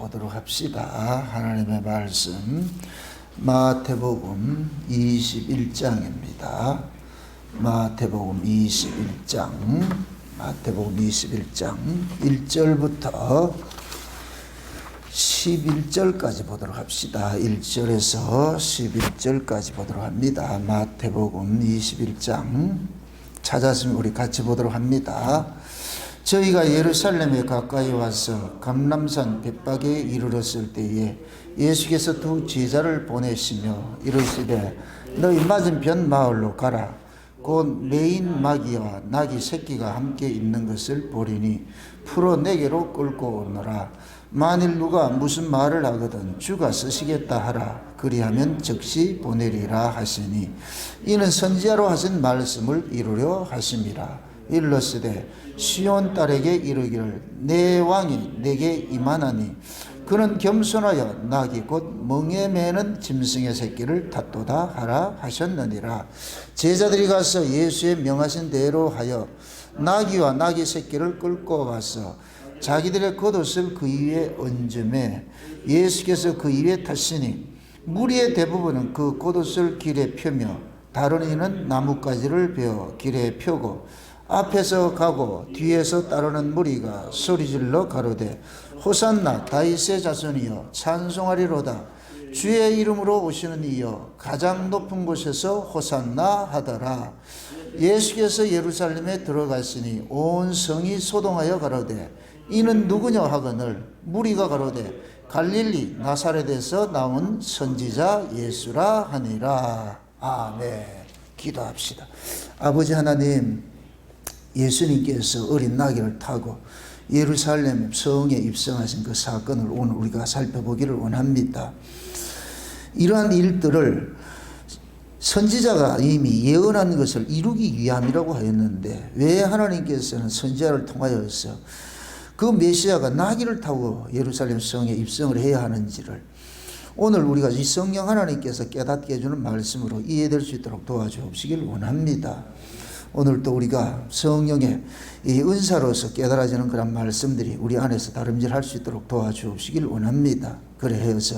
보도록 합시다. 하나님의 말씀 마태복음 21장입니다. 마태복음 21장 1절부터 11절까지 보도록 합시다. 1절에서 11절까지 보도록 합니다. 마태복음 21장 찾았으면 우리 같이 보도록 합니다. 저희가 예루살렘에 가까이 와서 감람산 벳박에 이르렀을 때에 예수께서 두 제자를 보내시며 이르시되 너희 맞은편 마을로 가라. 곧 매인 마귀와 나귀 새끼가 함께 있는 것을 보리니 풀어 내게로 끌고 오너라. 만일 누가 무슨 말을 하거든 주가 쓰시겠다 하라. 그리하면 즉시 보내리라 하시니 이는 선지자로 하신 말씀을 이루려 하심이라. 일러스되 시온 딸에게 이르기를 내 왕이 내게 임하나니 그는 겸손하여 나귀 곧 멍에 매는 짐승의 새끼를 탔도다 하라 하셨느니라. 제자들이 가서 예수의 명하신 대로 하여 나귀와 나귀 새끼를 끌고 가서 자기들의 겉옷을 그 위에 얹음에 예수께서 그 위에 타시니 무리의 대부분은 그 겉옷을 길에 펴며 다른 이는 나뭇가지를 베어 길에 펴고 앞에서 가고 뒤에서 따르는 무리가 소리질러 가로되 호산나 다윗의 자손이여 찬송하리로다. 주의 이름으로 오시는 이여 가장 높은 곳에서 호산나 하더라. 예수께서 예루살렘에 들어가시니 온 성이 소동하여 가로되 이는 누구냐 하거늘 무리가 가로되 갈릴리 나사렛에서 나온 선지자 예수라 하니라. 아멘. 기도합시다. 아버지 하나님, 예수님께서 어린 나귀를 타고 예루살렘 성에 입성하신 그 사건을 오늘 우리가 살펴보기를 원합니다. 이러한 일들을 선지자가 이미 예언한 것을 이루기 위함이라고 하였는데 왜 하나님께서는 선지자를 통하여서 그 메시아가 나귀를 타고 예루살렘 성에 입성을 해야 하는지를 오늘 우리가 이 성령 하나님께서 깨닫게 해주는 말씀으로 이해될 수 있도록 도와주시길 원합니다. 오늘 또 우리가 성령의 이 은사로서 깨달아지는 그런 말씀들이 우리 안에서 다름질할 수 있도록 도와주시길 원합니다. 그래 해서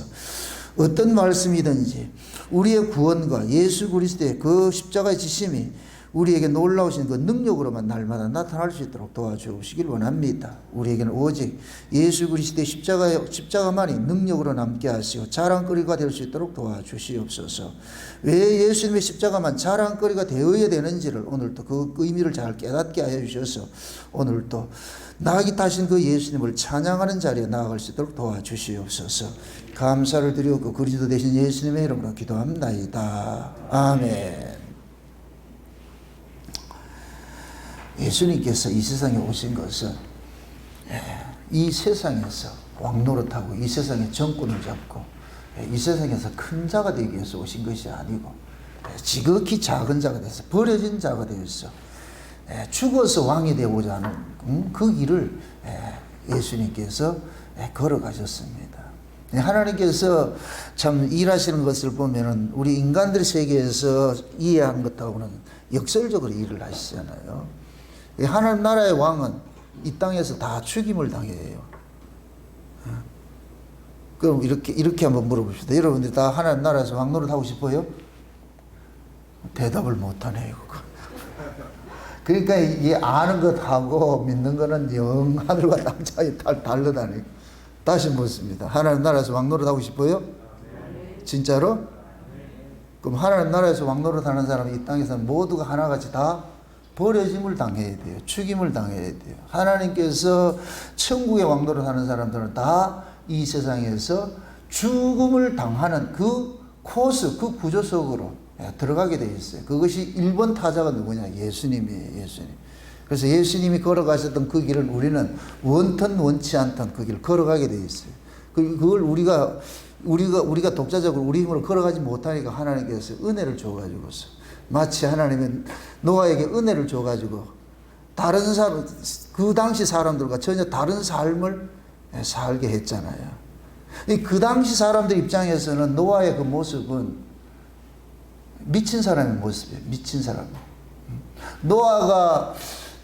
어떤 말씀이든지 우리의 구원과 예수 그리스도의 그 십자가의 지심이 우리에게 놀라우신 그 능력으로만 날마다 나타날 수 있도록 도와주시길 원합니다. 우리에게는 오직 예수 그리스도의 십자가만이 능력으로 남게 하시고 자랑거리가 될 수 있도록 도와주시옵소서. 왜 예수님의 십자가만 자랑거리가 되어야 되는지를 오늘도 그 의미를 잘 깨닫게 하여 주셔서 오늘도 나귀 타신 그 예수님을 찬양하는 자리에 나아갈 수 있도록 도와주시옵소서. 감사를 드리고 그리스도 되신 예수님의 이름으로 기도합나이다. 아멘. 예수님께서 이 세상에 오신 것은 이 세상에서 왕노릇하고 이 세상의 정권을 잡고 이 세상에서 큰 자가 되기 위해서 오신 것이 아니고 지극히 작은 자가 돼서 버려진 자가 되어서 죽어서 왕이 되고자 하는 그 길을 예수님께서 걸어가셨습니다. 하나님께서 참 일하시는 것을 보면은 우리 인간들의 세계에서 이해한 것하고는 역설적으로 일을 하시잖아요. 하나님 나라의 왕은 이 땅에서 다 죽임을 당해요. 그럼 이렇게 한번 물어봅시다. 여러분들이 다 하나님 나라에서 왕 노릇하고 싶어요? 대답을 못하네요. 그러니까 이 아는 것하고 믿는 거는 영 하늘과 땅 차이 다르다니. 다시 묻습니다. 하나님 나라에서 왕 노릇하고 싶어요? 진짜로? 그럼 하나님 나라에서 왕 노릇하는 사람이 이 땅에서는 모두가 하나같이 다 버려짐을 당해야 돼요. 죽임을 당해야 돼요. 하나님께서 천국의 왕노릇 하는 사람들은 다 이 세상에서 죽음을 당하는 그 코스, 그 구조 속으로 들어가게 되어 있어요. 그것이 1번 타자가 누구냐? 예수님이에요. 예수님. 그래서 예수님이 걸어가셨던 그 길을 우리는 원턴 원치 않던 그 길을 걸어가게 되어 있어요. 그걸 우리가 독자적으로 우리 힘으로 걸어가지 못하니까 하나님께서 은혜를 줘가지고서 마치 하나님은 노아에게 은혜를 줘가지고 다른 사람, 그 당시 사람들과 전혀 다른 삶을 살게 했잖아요. 그 당시 사람들 입장에서는 노아의 그 모습은 미친 사람의 모습이에요. 미친 사람. 노아가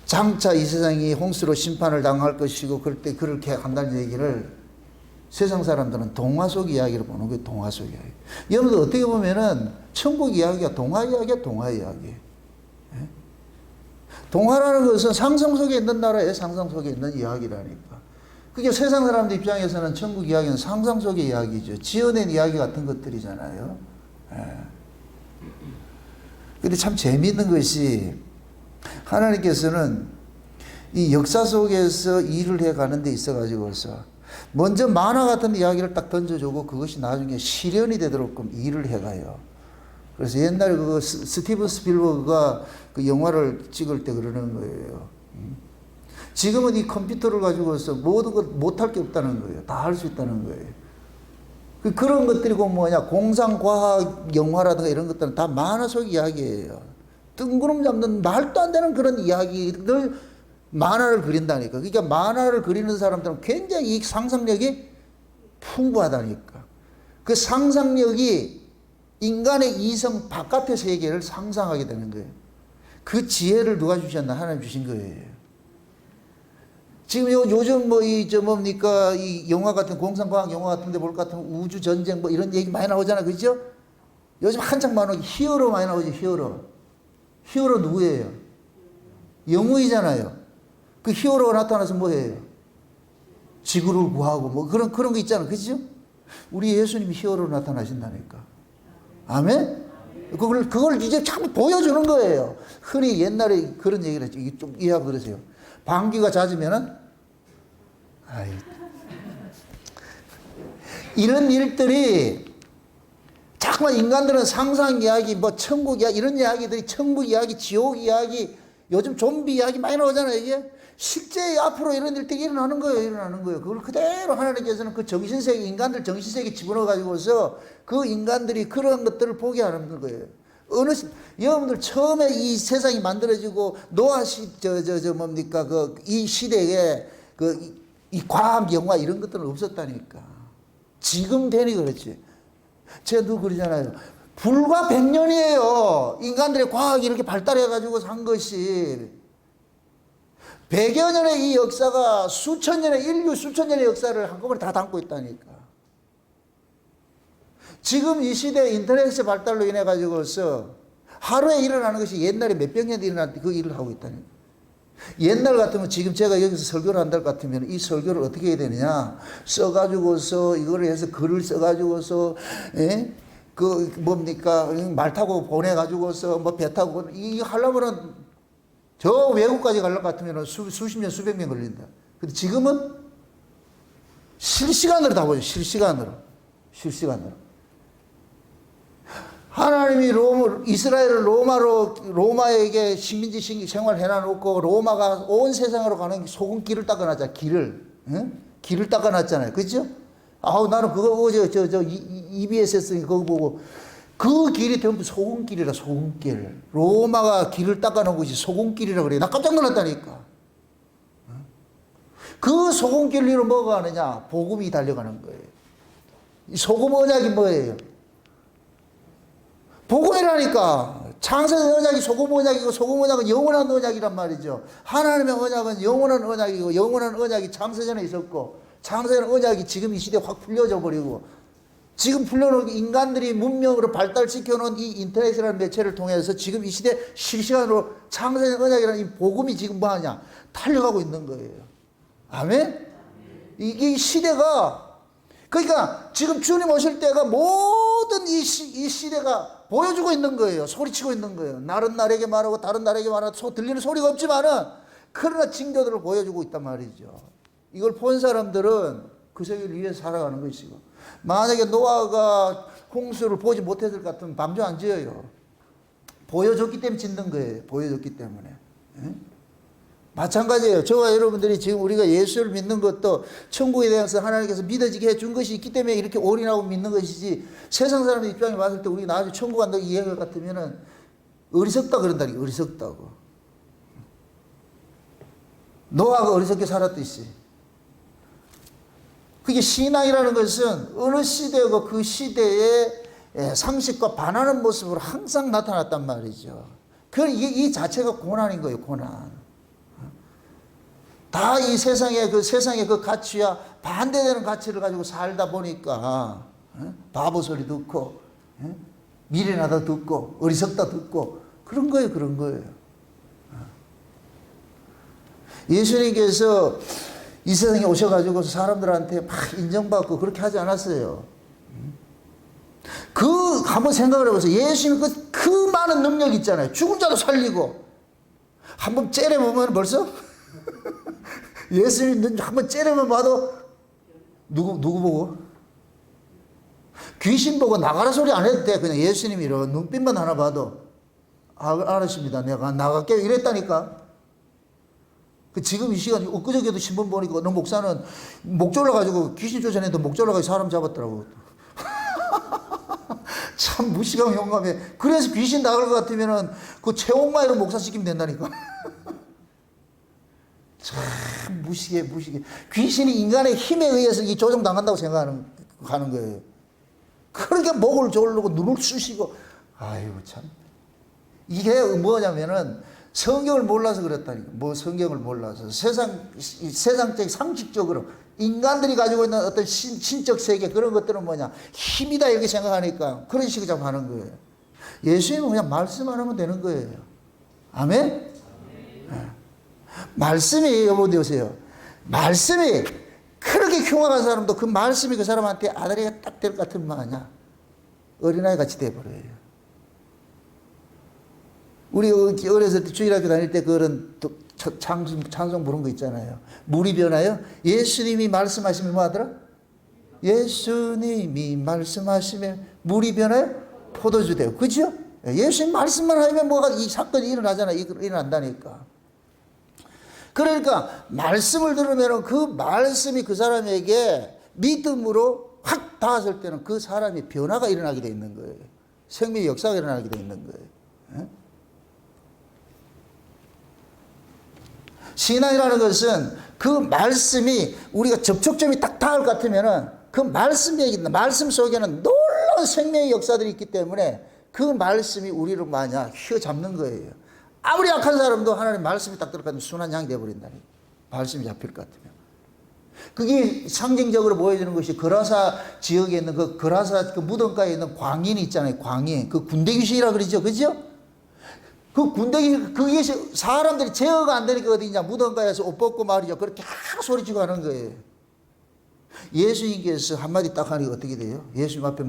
장차 이 세상이 홍수로 심판을 당할 것이고 그럴 때 그렇게 한다는 얘기를 세상 사람들은 동화 속 이야기를 보는 거예요. 동화 속 이야기. 여러분들 어떻게 보면은 천국 이야기가 동화 이야기야. 동화 이야기. 예? 동화라는 것은 상상 속에 있는 나라에 상상 속에 있는 이야기라니까. 그게 세상 사람들 입장에서는 천국 이야기는 상상 속의 이야기죠. 지어낸 이야기 같은 것들이잖아요. 예. 근데 참 재미있는 것이 하나님께서는 이 역사 속에서 일을 해 가는 데 있어 가지고서 먼저 만화 같은 이야기를 딱 던져주고 그것이 나중에 실현이 되도록 일을 해가요. 그래서 옛날에 그 스티븐 스필버그가 그 영화를 찍을 때 그러는 거예요. 지금은 이 컴퓨터를 가지고서 모든 것 못할 게 없다는 거예요. 다 할 수 있다는 거예요. 그런 것들이고 뭐냐, 공상과학 영화라든가 이런 것들은 다 만화 속 이야기예요. 뜬구름 잡는 말도 안 되는 그런 이야기들 만화를 그린다니까. 그러니까 만화를 그리는 사람들은 굉장히 이 상상력이 풍부하다니까. 그 상상력이 인간의 이성 바깥의 세계를 상상하게 되는 거예요. 그 지혜를 누가 주셨나? 하나님 주신 거예요. 지금 요즘 뭐 뭡니까? 이 영화 같은 공상과학 영화 같은 데 볼 것 같은 우주 전쟁 뭐 이런 얘기 많이 나오잖아. 그죠? 요즘 한창 많이 나오지. 히어로 많이 나오지. 히어로. 히어로 누구예요? 영웅이잖아요. 그 히어로가 나타나서 뭐 해요? 지구를 구하고 뭐 그런 거 있잖아. 그죠? 우리 예수님이 히어로로 나타나신다니까. 아멘? 그걸 이제 참 보여주는 거예요. 흔히 옛날에 그런 얘기를 했죠. 이게 좀 이해하고 그러세요. 방귀가 잦으면은, 이런 일들이 자꾸만 인간들은 상상 이야기, 뭐 천국 이야기, 이런 이야기들이 천국 이야기, 지옥 이야기, 요즘 좀비 이야기 많이 나오잖아요. 이게 실제 앞으로 이런 일들이 일어나는 거예요. 그걸 그대로 하나님께서는 그 정신세계, 인간들 정신세계 집어넣어 가지고서 그 인간들이 그런 것들을 보게 하는 거예요. 여러분들 처음에 이 세상이 만들어지고 노아 뭡니까 이 시대에 이 과학 영화 이런 것들은 없었다니까. 지금 되니 그렇지. 제가 늘 그러잖아요. 불과 100년이에요. 인간들의 과학이 이렇게 발달해 가지고 산 것이. 100여 년의 이 역사가 인류 수천 년의 역사를 한꺼번에 다 담고 있다니까. 지금 이 시대 인터넷의 발달로 인해 가지고서 하루에 일어나는 것이 옛날에 몇백 년에 일어날 때 그 일을 하고 있다니까. 옛날 같으면 지금 제가 여기서 설교를 한달 같으면 이 설교를 어떻게 해야 되느냐. 써가지고서 이거를 해서 글을 써가지고서, 예? 그 뭡니까 말 타고 보내가지고서 뭐 배 타고 이거 하려면은 저 외국까지 가려고 같으면 수십 년 수백 년 걸린다. 근데 지금은 실시간으로 다 보죠. 실시간으로. 하나님이 이스라엘을 로마에게 식민지 생활 해놔놓고 로마가 온 세상으로 가는 소금길을 닦아놨잖아. 길을 닦아놨잖아요. 그죠? 나는 그거 EBS에서 그거 보고 그 길이 전부 소금길이라. 소금길. 로마가 길을 닦아놓은 곳이 소금길이라 그래. 나 깜짝 놀랐다니까. 그 소금길 위로 뭐가 가느냐? 복음이 달려가는 거예요. 이 소금 언약이 뭐예요? 복음이라니까. 창세의 언약이 소금 언약이고 소금 언약은 영원한 언약이란 말이죠. 하나님의 언약은 영원한 언약이고 영원한 언약이 창세전에 있었고 창세전 언약이 지금 이 시대에 확 풀려져 버리고 지금 풀려놓은 인간들이 문명으로 발달시켜놓은 이 인터넷이라는 매체를 통해서 지금 이 시대 실시간으로 창세전 언약이라는 이 복음이 지금 뭐하냐? 달려가고 있는 거예요. 아멘? 이게 시대가 그러니까 지금 주님 오실 때가 모든 이 시대가 보여주고 있는 거예요. 소리치고 있는 거예요. 날은 날에게 말하고 다른 날에게 말하고 들리는 소리가 없지만은 그러나 징조들을 보여주고 있단 말이죠. 이걸 본 사람들은 그 세계를 위해서 살아가는 것이고 만약에 노아가 홍수를 보지 못했을 것 같으면 방주 안 지어요. 보여줬기 때문에 짓는 거예요. 보여줬기 때문에. 예? 마찬가지예요. 저와 여러분들이 지금 우리가 예수를 믿는 것도 천국에 대해서 하나님께서 믿어지게 해준 것이 있기 때문에 이렇게 올인하고 믿는 것이지 세상 사람의 입장에 봤을 때 우리가 나중에 천국 간다고 이해할 것 같으면은 어리석다 그런다니. 어리석다고. 노아가 어리석게 살았듯이. 그게 신앙이라는 것은 어느 시대고 그 시대의 상식과 반하는 모습으로 항상 나타났단 말이죠. 이 자체가 고난인 거예요. 고난. 다 이 세상의 그 가치와 반대되는 가치를 가지고 살다 보니까 바보 소리 듣고 미련하다 듣고 어리석다 듣고 그런 거예요. 예수님께서 이 세상에 오셔가지고 사람들한테 막 인정받고 그렇게 하지 않았어요. 한번 생각을 해보세요. 예수님 그 많은 능력 있잖아요. 죽은 자도 살리고. 한번 째려보면 벌써? 예수님 한번 째려만 봐도 누구 보고? 귀신 보고 나가라 소리 안 해도 돼. 그냥 예수님이 이런 눈빛만 하나 봐도 알았습니다. 내가 나갈게요. 이랬다니까. 지금 이 시간 엊그저께도 신문 보니까 어느 목사는 목 졸라가지고 귀신 쫓아내도 목 졸라가지고 사람 잡았더라고. 참 무시감 용감해. 그래서 귀신 나갈 것 같으면은 그 최홍마이로 목사 시키면 된다니까. 참 무시게. 귀신이 인간의 힘에 의해서 이 조종당한다고 생각하는 거예요. 그러니까 목을 조르고 눈을 쑤시고. 아이고 참. 이게 뭐냐면은 성경을 몰라서 그렇다니까. 성경을 몰라서. 세상적 상식적으로 인간들이 가지고 있는 어떤 신적 세계 그런 것들은 뭐냐. 힘이다 이렇게 생각하니까 그런 식으로 자꾸 하는 거예요. 예수님은 그냥 말씀만 하면 되는 거예요. 아멘? 네. 말씀이 여보세요. 말씀이 그렇게 흉악한 사람도 그 말씀이 그 사람한테 아다리가 딱 될 것 같은 마냐. 어린아이 같이 돼버려요. 우리 어렸을 때 주일학교 다닐 때 그런 찬송 부른 거 있잖아요. 물이 변하여 예수님이 말씀하시면 뭐 하더라? 예수님이 말씀하시면 물이 변하여 포도주 되고. 그죠? 예수님 말씀만 하면 뭐가 이 사건이 일어나잖아. 일어난다니까. 그러니까 말씀을 들으면 그 말씀이 그 사람에게 믿음으로 확 닿았을 때는 그 사람이 변화가 일어나게 돼 있는 거예요. 생명의 역사가 일어나게 돼 있는 거예요. 신앙이라는 것은 그 말씀이 우리가 접촉점이 딱 닿을 것 같으면은 그 말씀 속에는 놀라운 생명의 역사들이 있기 때문에 그 말씀이 우리를 휘어잡는 거예요. 아무리 약한 사람도 하나님 말씀이 딱 들어가면 순한 양이 되어버린다니. 말씀이 잡힐 것 같으면. 그게 상징적으로 보여주는 것이 거라사 지역에 있는 그 거라사 그 무덤가에 있는 광인이 있잖아요. 광인. 그 군대 귀신이라 그러죠. 그죠? 그 군대 귀신, 그게 사람들이 제어가 안 되니까 어디냐. 무덤가에서 옷 벗고 말이죠. 그렇게 소리치고 하는 거예요. 예수님께서 한마디 딱 하니까 어떻게 돼요? 예수님 앞에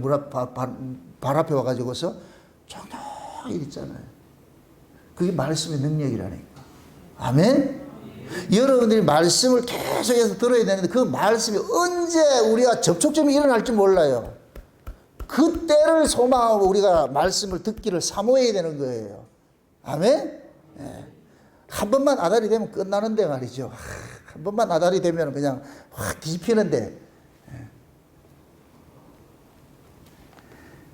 발 앞에 와가지고서 정말 있잖아요. 그게 말씀의 능력이라니까. 아멘? 여러분들이 말씀을 계속해서 들어야 되는데 그 말씀이 언제 우리가 접촉점이 일어날지 몰라요. 그때를 소망하고 우리가 말씀을 듣기를 사모해야 되는 거예요. 아멘? 네. 한 번만 아다리 되면 끝나는데 말이죠. 한 번만 아다리 되면 그냥 확 뒤집히는데.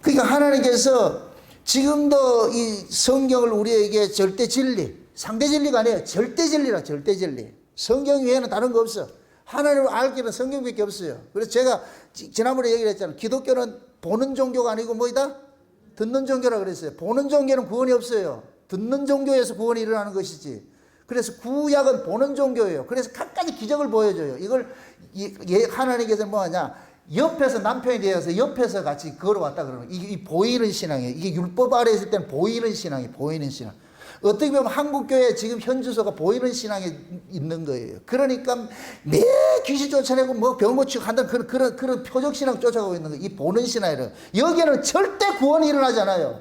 그러니까 하나님께서 지금도 이 성경을 우리에게 절대 진리, 상대 진리가 아니에요. 절대 진리라, 절대 진리. 성경 외에는 다른 거 없어. 하나님을 알 길은 성경밖에 없어요. 그래서 제가 지난번에 얘기를 했잖아요. 기독교는 보는 종교가 아니고 뭐이다? 듣는 종교라 그랬어요. 보는 종교는 구원이 없어요. 듣는 종교에서 구원이 일어나는 것이지. 그래서 구약은 보는 종교예요. 그래서 갖가지 기적을 보여줘요. 이걸 하나님께서 뭐하냐? 옆에서 남편이 되어서 옆에서 같이 걸어왔다 그러는 이게 보이는 신앙이에요. 이게 율법 아래 있을 때는 보이는 신앙이에요. 보이는 신앙. 어떻게 보면 한국교회 지금 현주소가 보이는 신앙에 있는 거예요. 그러니까 매 귀신 쫓아내고 뭐 병 고치고 한다는 그런 표적 신앙 쫓아가고 있는 거예요. 이 보는 신앙이에요. 여기에는 절대 구원이 일어나지 않아요.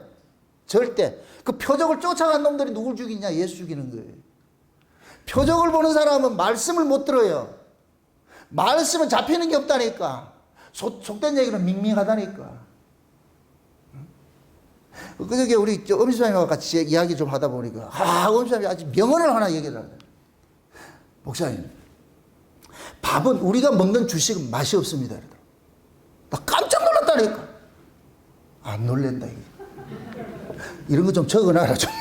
절대. 그 표적을 쫓아간 놈들이 누굴 죽이냐? 예수 죽이는 거예요. 표적을 보는 사람은 말씀을 못 들어요. 말씀은 잡히는 게 없다니까. 속된 얘기는 밍밍하다니까. 그저께 우리 엄수장님과 같이 이야기 좀 하다 보니까 엄수장님이 아주 명언을 하나 얘기를 하더라고요. 목사님, 밥은 우리가 먹는 주식은 맛이 없습니다. 나 깜짝 놀랐다니까. 안 놀랜다 이게. 이런 거 좀 적어놔라 좀.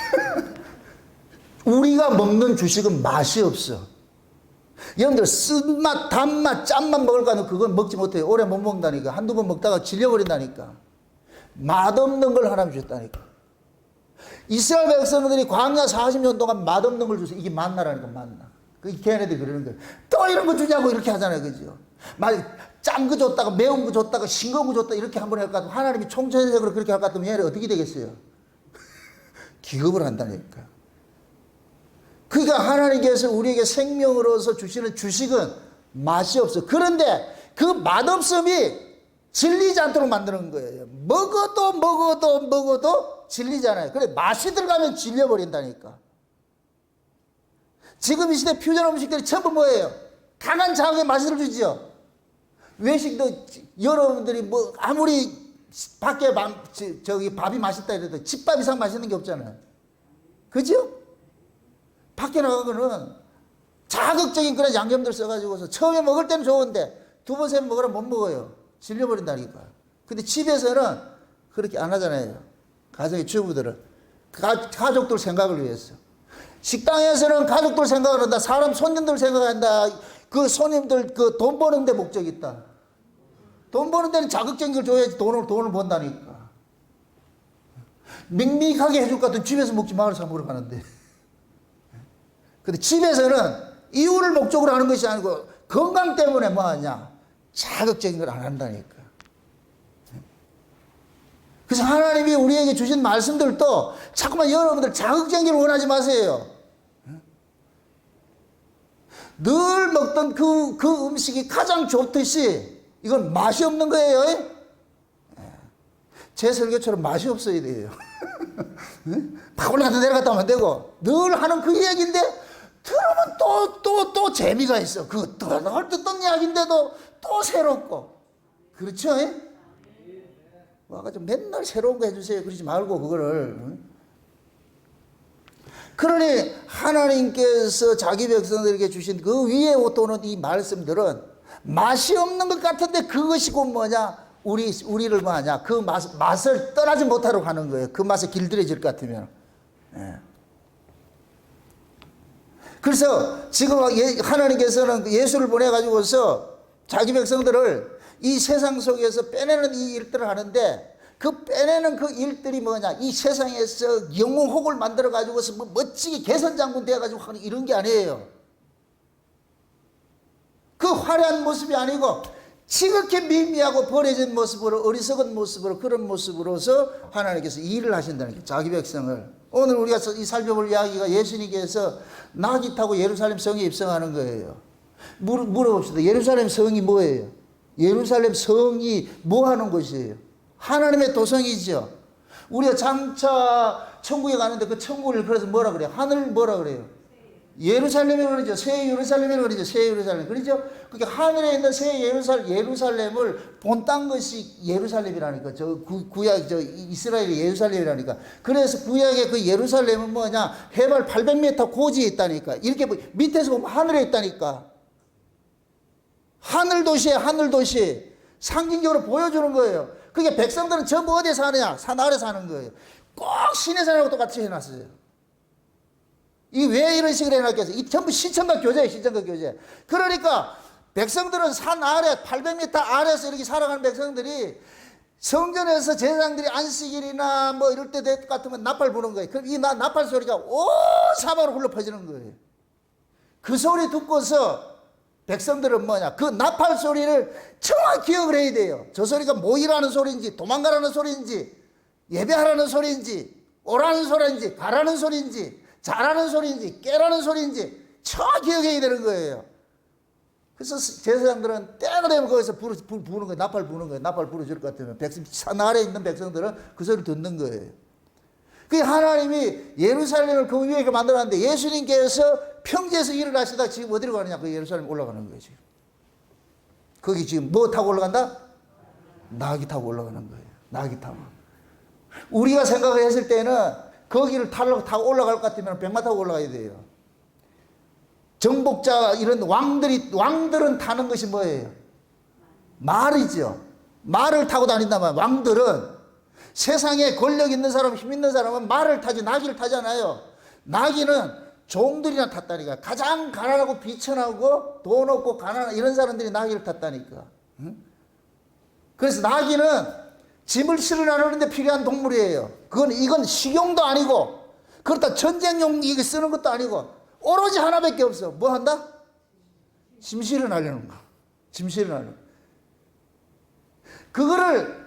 우리가 먹는 주식은 맛이 없어. 여러분들 쓴맛, 단맛, 짠맛 먹을 거는 그건 먹지 못해요. 오래 못 먹는다니까. 한두 번 먹다가 질려버린다니까. 맛없는 걸 하나님 주셨다니까. 이스라엘 백성들이 광야 40년 동안 맛없는 걸 줬어요. 이게 만나라니까, 만나. 걔네들이 그러는 거예요. 또 이런 거 주냐고 이렇게 하잖아요. 그죠? 짠 거 줬다가 매운 거 줬다가 싱거운 거 줬다 이렇게 한번 할 것 같으면 하나님이 총체적으로 그렇게 할 것 같으면 얘네 어떻게 되겠어요? 기겁을 한다니까. 그러니까 하나님께서 우리에게 생명으로서 주시는 주식은 맛이 없어. 그런데 그 맛없음이 질리지 않도록 만드는 거예요. 먹어도 질리잖아요. 그래 맛이 들어가면 질려버린다니까. 지금 이 시대 퓨전 음식들이 전부 뭐예요? 강한 자극에 맛을 주지요. 외식도 여러분들이 뭐 아무리 밖에 밥이 맛있다 해도 집밥 이상 맛있는 게 없잖아요. 그죠? 밖에 나가고는 자극적인 그런 양념들 써가지고서 처음에 먹을 때는 좋은데 두 번, 세 번 먹으면 못 먹어요. 질려버린다니까. 근데 집에서는 그렇게 안 하잖아요. 가정의 주부들은. 가족들 생각을 위해서. 식당에서는 가족들 생각을 한다. 사람 손님들 생각한다. 그 손님들 그 돈 버는 데 목적이 있다. 돈 버는 데는 자극적인 걸 줘야지 돈을 번다니까. 밍밍하게 해줄 것 같으면 집에서 먹지 말을 사 먹으러 가는데. 근데 집에서는 이유를 목적으로 하는 것이 아니고 건강 때문에 뭐 하냐. 자극적인 걸 안 한다니까. 그래서 하나님이 우리에게 주신 말씀들도 자꾸만 여러분들 자극적인 걸 원하지 마세요. 늘 먹던 그 음식이 가장 좋듯이 이건 맛이 없는 거예요. 제 설교처럼 맛이 없어야 돼요. 팍 올라갔다 내려갔다 하면 되고 늘 하는 그 얘기인데 들으면 또 재미가 있어. 그 듣던 이야기인데도 또 새롭고. 그렇죠? 와가지고 맨날 새로운 거 해주세요. 그러지 말고 그거를. 그러니 하나님께서 자기 백성들에게 주신 그 위에 오토는 이 말씀들은 맛이 없는 것 같은데 그것이 곧 뭐냐? 우리를 뭐하냐? 그 맛을 떠나지 못하도록 하는 거예요. 그 맛에 길들여질 것 같으면. 예. 그래서 지금 하나님께서는 예수를 보내가지고서 자기 백성들을 이 세상 속에서 빼내는 이 일들을 하는데 그 빼내는 그 일들이 뭐냐? 이 세상에서 영웅혹을 만들어가지고서 뭐 멋지게 개선장군 되어가지고 하는 이런 게 아니에요. 그 화려한 모습이 아니고 지극히 미미하고 버려진 모습으로 어리석은 모습으로 그런 모습으로서 하나님께서 일을 하신다는 거예요. 자기 백성을. 오늘 우리가 이 살펴볼 이야기가 예수님께서 나귀 타고 예루살렘 성에 입성하는 거예요. 물어봅시다. 예루살렘 성이 뭐예요? 예루살렘 성이 뭐 하는 곳이에요? 하나님의 도성이죠. 우리가 장차 천국에 가는데 그 천국을 그래서 뭐라 그래요? 하늘 뭐라 그래요? 예루살렘이라고 그러죠. 새 예루살렘이라고 그러죠. 새 예루살렘. 그렇죠? 그러니까 하늘에 있는 새 예루살렘을 본딴 것이 예루살렘이라니까. 구약, 이스라엘의 예루살렘이라니까. 그래서 구약의 그 예루살렘은 뭐냐? 해발 800m 고지에 있다니까. 이렇게 밑에서 보면 하늘에 있다니까. 하늘 도시에 하늘 도시. 상징적으로 보여주는 거예요. 그게 백성들은 전부 어디에 사느냐? 산 아래 사는 거예요. 꼭 시내산하고 똑같이 해놨어요. 이 왜 이런 식으로 해놨겠어요? 이 전부 시청각 교제예요, 시청각 교제. 그러니까 백성들은 산 아래, 800m 아래에서 이렇게 살아가는 백성들이 성전에서 제사장들이 안식일이나 뭐 이럴 때 될 것 같으면 나팔 부는 거예요. 그럼 이 나팔 소리가 온 사방으로 흘러 퍼지는 거예요. 그 소리 듣고서 백성들은 뭐냐? 그 나팔 소리를 정확히 기억을 해야 돼요. 저 소리가 모이라는 소리인지, 도망가라는 소리인지, 예배하라는 소리인지, 오라는 소리인지, 가라는 소리인지, 자라는 소리인지, 깨라는 소리인지, 정확히 기억해야 되는 거예요. 그래서 제사장들은 때가 되면 거기서 부는 거예요. 나팔 부는 거예요. 나팔 불어줄 것 같으면. 산 아래에 있는 백성들은 그 소리를 듣는 거예요. 그 하나님이 예루살렘을 그 위에 만들었는데 예수님께서 평지에서 일을 하시다 지금 어디로 가느냐? 그 예루살렘 올라가는 거예요, 지금. 거기 지금 뭐 타고 올라간다? 나귀 타고 올라가는 거예요. 나귀 타고. 우리가 생각을 했을 때는 거기를 타고 올라갈 것 같으면 백마 타고 올라가야 돼요. 정복자, 이런 왕들은 타는 것이 뭐예요? 말이죠. 말을 타고 다닌단 말이에요. 왕들은 세상에 권력 있는 사람, 힘 있는 사람은 말을 타지, 나귀를 타잖아요. 나귀는 종들이나 탔다니까. 가장 가난하고 비천하고 돈 없고 가난한 이런 사람들이 나귀를 탔다니까. 응? 그래서 나귀는 짐을 실으려는데 필요한 동물이에요. 이건 식용도 아니고, 그렇다 전쟁용 이게 쓰는 것도 아니고, 오로지 하나밖에 없어. 뭐 한다? 짐실을 하려는 거. 짐실을 하려는 거. 그거를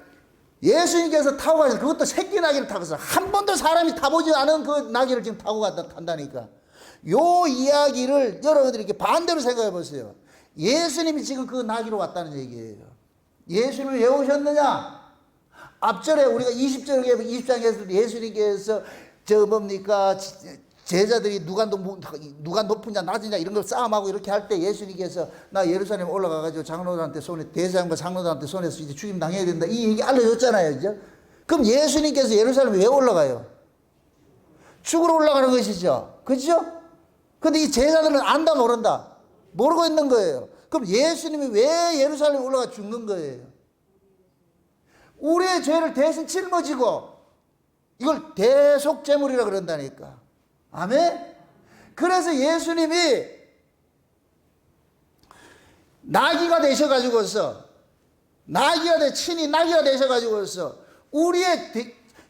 예수님께서 타고 가서 그것도 새끼 나귀를 타고서 한 번도 사람이 타보지 않은 그 나귀를 지금 타고 탄다니까. 요 이야기를 여러분들이 이렇게 반대로 생각해 보세요. 예수님이 지금 그 나귀로 왔다는 얘기예요. 예수님이 왜 오셨느냐? 앞절에 우리가 20장에서 예수님께서 뭡니까? 제자들이 누가 높으냐 낮으냐 이런 걸 싸움하고 이렇게 할 때 예수님께서 나 예루살렘 올라가가지고 장로들한테 대제사장과 장로들한테 손에서 이제 죽임 당해야 된다 이 얘기 알려줬잖아요. 그죠? 그럼 예수님께서 예루살렘에 왜 올라가요? 죽으러 올라가는 것이죠. 그죠? 근데 이 제자들은 안다 모른다. 모르고 있는 거예요. 그럼 예수님이 왜 예루살렘에 올라가 죽는 거예요? 우리의 죄를 대신 짊어지고 이걸 대속제물이라 그런다니까. 아멘? 그래서 예수님이 나귀가 되셔가지고서 친히 나귀가 되셔가지고서 우리의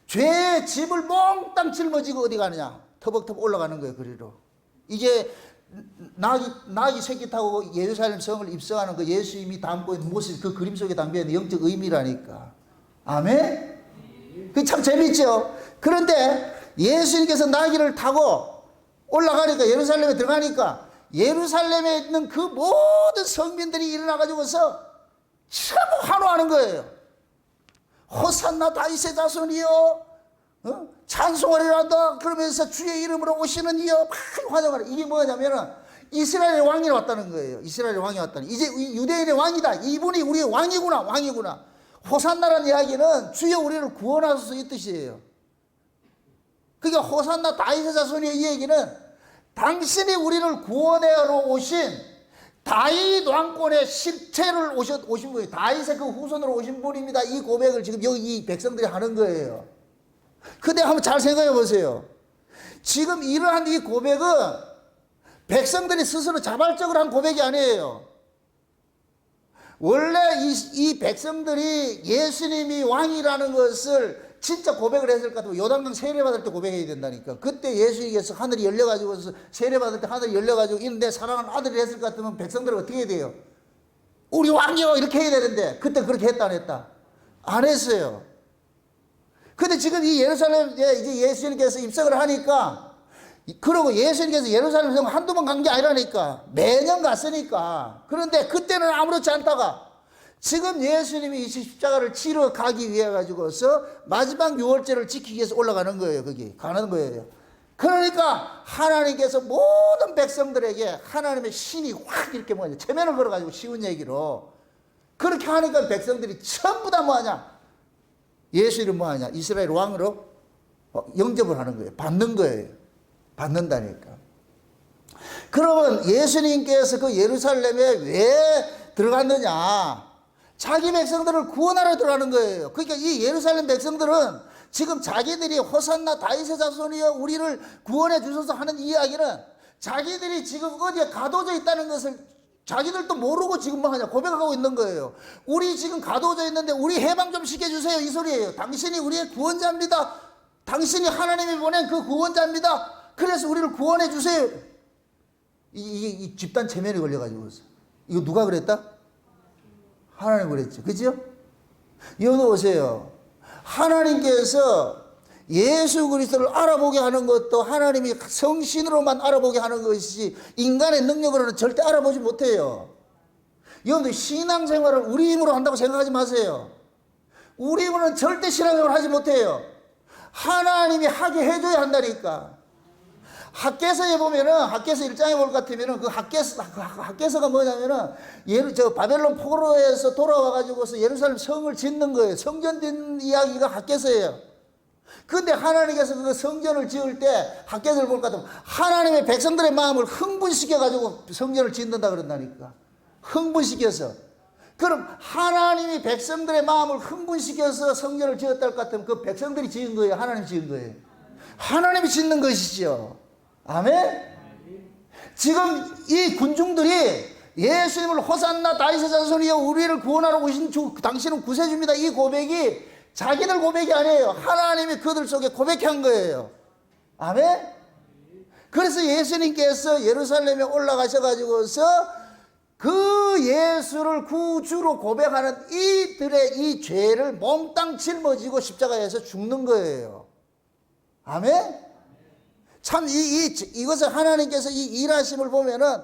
죄의 짐을 몽땅 짊어지고 어디 가느냐? 터벅터벅 올라가는 거예요. 그리로. 이게 나귀 새끼 타고 예루살렘 성을 입성하는 그 예수님이 담고 있는 모습, 그 그림 속에 담겨 있는 영적 의미라니까. 아멘? 그게 참 재밌죠? 그런데 예수님께서 나귀를 타고 올라가니까 예루살렘에 들어가니까 예루살렘에 있는 그 모든 성민들이 일어나가지고서 전부 환호하는 거예요. 호산나 다윗의 자손이여, 찬송하리라다 그러면서 주의 이름으로 오시는 이여 막 환영하라. 이게 뭐냐면은 이스라엘의 왕이 왔다는 거예요. 이스라엘의 왕이 왔다는. 이제 유대인의 왕이다. 이분이 우리의 왕이구나. 호산나라는 이야기는 주여 우리를 구원하소서 이 뜻이에요. 그러니까 호산나 다윗의 자손의 이 얘기는 당신이 우리를 구원하러 오신 다윗 왕권의 실체를 오신 분이 다윗의 그 후손으로 오신 분입니다. 이 고백을 지금 여기 이 백성들이 하는 거예요. 근데 한번 잘 생각해 보세요. 지금 이러한 이 고백은 백성들이 스스로 자발적으로 한 고백이 아니에요. 원래 이 백성들이 예수님이 왕이라는 것을 진짜 고백을 했을 것 같으면 요단강 세례받을 때 고백해야 된다니까. 그때 예수님께서 하늘이 열려가지고 세례받을 때 하늘이 열려가지고 이내 사랑하는 아들이 했을 것 같으면 백성들은 어떻게 해야 돼요? 우리 왕이요 이렇게 해야 되는데 그때 그렇게 했다 안 했다? 안 했어요. 근데 지금 이 예루살렘에 이제 예수님께서 입성을 하니까 그러고 예수님께서 예루살렘 성 한두 번 간 게 아니라니까 매년 갔으니까. 그런데 그때는 아무렇지 않다가 지금 예수님이 이 십자가를 치러 가기 위해 가지고서 마지막 유월절을 지키기 위해서 올라가는 거예요. 거기 가는 거예요. 그러니까 하나님께서 모든 백성들에게 하나님의 신이 확 이렇게 뭐냐 체면을 걸어가지고 쉬운 얘기로 그렇게 하니까 백성들이 전부 다 뭐하냐 예수를 뭐하냐 이스라엘 왕으로 영접을 하는 거예요. 받는 거예요. 받는다니까. 그러면 예수님께서 그 예루살렘에 왜 들어갔느냐? 자기 백성들을 구원하러 들어가는 거예요. 그러니까 이 예루살렘 백성들은 지금 자기들이 호산나 다윗의 자손이여 우리를 구원해 주소서 하는 이야기는 자기들이 지금 어디에 가둬져 있다는 것을 자기들도 모르고 지금 뭐 하냐 고백하고 있는 거예요. 우리 지금 가둬져 있는데 우리 해방 좀 시켜주세요 이 소리예요. 당신이 우리의 구원자입니다. 당신이 하나님이 보낸 그 구원자입니다. 그래서 우리를 구원해 주세요. 이 집단 체면이 걸려가지고 이거 누가 그랬다? 하나님 그랬죠. 그죠? 여기 오세요. 하나님께서 예수 그리스도를 알아보게 하는 것도 하나님이 성신으로만 알아보게 하는 것이지 인간의 능력으로는 절대 알아보지 못해요. 여러분들 신앙생활을 우리 힘으로 한다고 생각하지 마세요. 우리 힘으로는 절대 신앙생활을 하지 못해요. 하나님이 하게 해줘야 한다니까. 학개서에 보면은 학개서 1장에 볼 것 같으면은 그 학개서가 뭐냐면은 바벨론 포로에서 돌아와 가지고서 예루살렘 성을 짓는 거예요. 성전 짓는 이야기가 학개서예요. 근데 하나님께서 그 성전을 지을 때 학개서를 볼 것 같으면 하나님의 백성들의 마음을 흥분시켜 가지고 성전을 짓는다 그런다니까. 흥분시켜서. 그럼 하나님이 백성들의 마음을 흥분시켜서 성전을 지었다 할 것 같으면 그 백성들이 지은 거예요? 하나님이 지은 거예요? 하나님이 짓는 것이죠. 아멘? 지금 이 군중들이 예수님을 호산나 다윗의 자손이여 우리를 구원하러 오신 주 당신은 구세주입니다. 이 고백이 자기들 고백이 아니에요. 하나님이 그들 속에 고백한 거예요. 아멘? 그래서 예수님께서 예루살렘에 올라가셔가지고서 그 예수를 구주로 고백하는 이들의 이 죄를 몽땅 짊어지고 십자가에서 죽는 거예요. 아멘? 참, 이것을 하나님께서 이 일하심을 보면은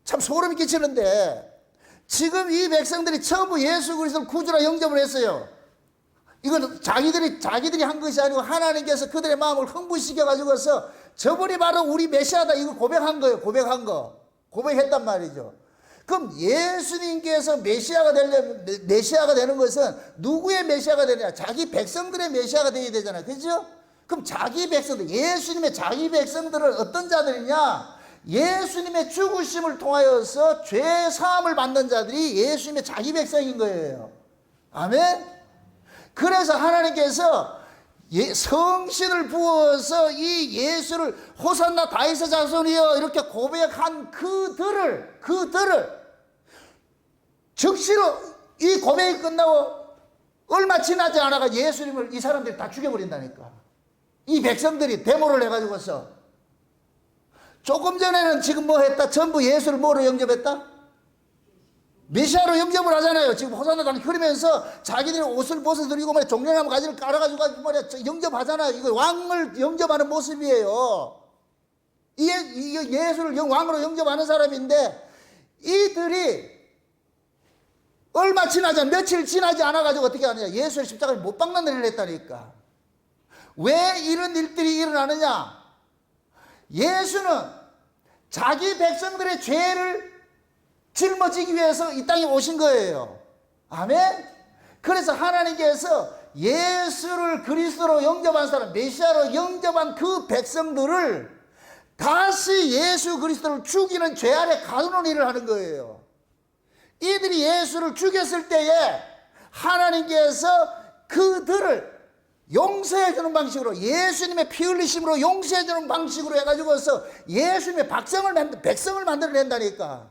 참 소름이 끼치는데, 지금 이 백성들이 전부 예수 그리스도를 구주라 영접을 했어요. 이건 자기들이 한 것이 아니고 하나님께서 그들의 마음을 흥분시켜가지고서 저분이 바로 우리 메시아다, 이거 고백한 거예요. 고백했단 말이죠. 그럼 예수님께서 메시아가 되는 것은 누구의 메시아가 되냐? 자기 백성들의 메시아가 되어야 되잖아요. 그죠? 그럼 자기 백성들, 예수님의 자기 백성들은 어떤 자들이냐? 예수님의 죽으심을 통하여서 죄 사함을 받는 자들이 예수님의 자기 백성인 거예요. 아멘? 그래서 하나님께서 성신을 부어서 이 예수를 호산나 다윗의 자손이여 이렇게 고백한 그들을 즉시로 이 고백이 끝나고 얼마 지나지 않아가 예수님을 이 사람들이 다 죽여버린다니까. 이 백성들이 데모를 해가지고서. 조금 전에는 지금 뭐 했다? 전부 예수를 뭐로 영접했다? 메시아로 영접을 하잖아요. 지금 호산나 다윗 그러면서 자기들이 옷을 벗어들이고 말이야 종려나무 가지를 깔아가지고 말이야 영접하잖아요. 이거 왕을 영접하는 모습이에요. 이게 예수를 왕으로 영접하는 사람인데, 이들이 얼마 지나지 며칠 지나지 않아가지고 어떻게 하느냐? 예수를 십자가에 못 박는 일을 했다니까. 왜 이런 일들이 일어나느냐? 예수는 자기 백성들의 죄를 짊어지기 위해서 이 땅에 오신 거예요. 아멘? 그래서 하나님께서 예수를 그리스도로 영접한 사람, 메시아로 영접한 그 백성들을 다시 예수 그리스도를 죽이는 죄 아래 가두는 일을 하는 거예요. 이들이 예수를 죽였을 때에 하나님께서 그들을 용서해 주는 방식으로, 예수님의 피 흘리심으로 용서해 주는 방식으로 해가지고서 예수님의 백성을 만들어낸다니까.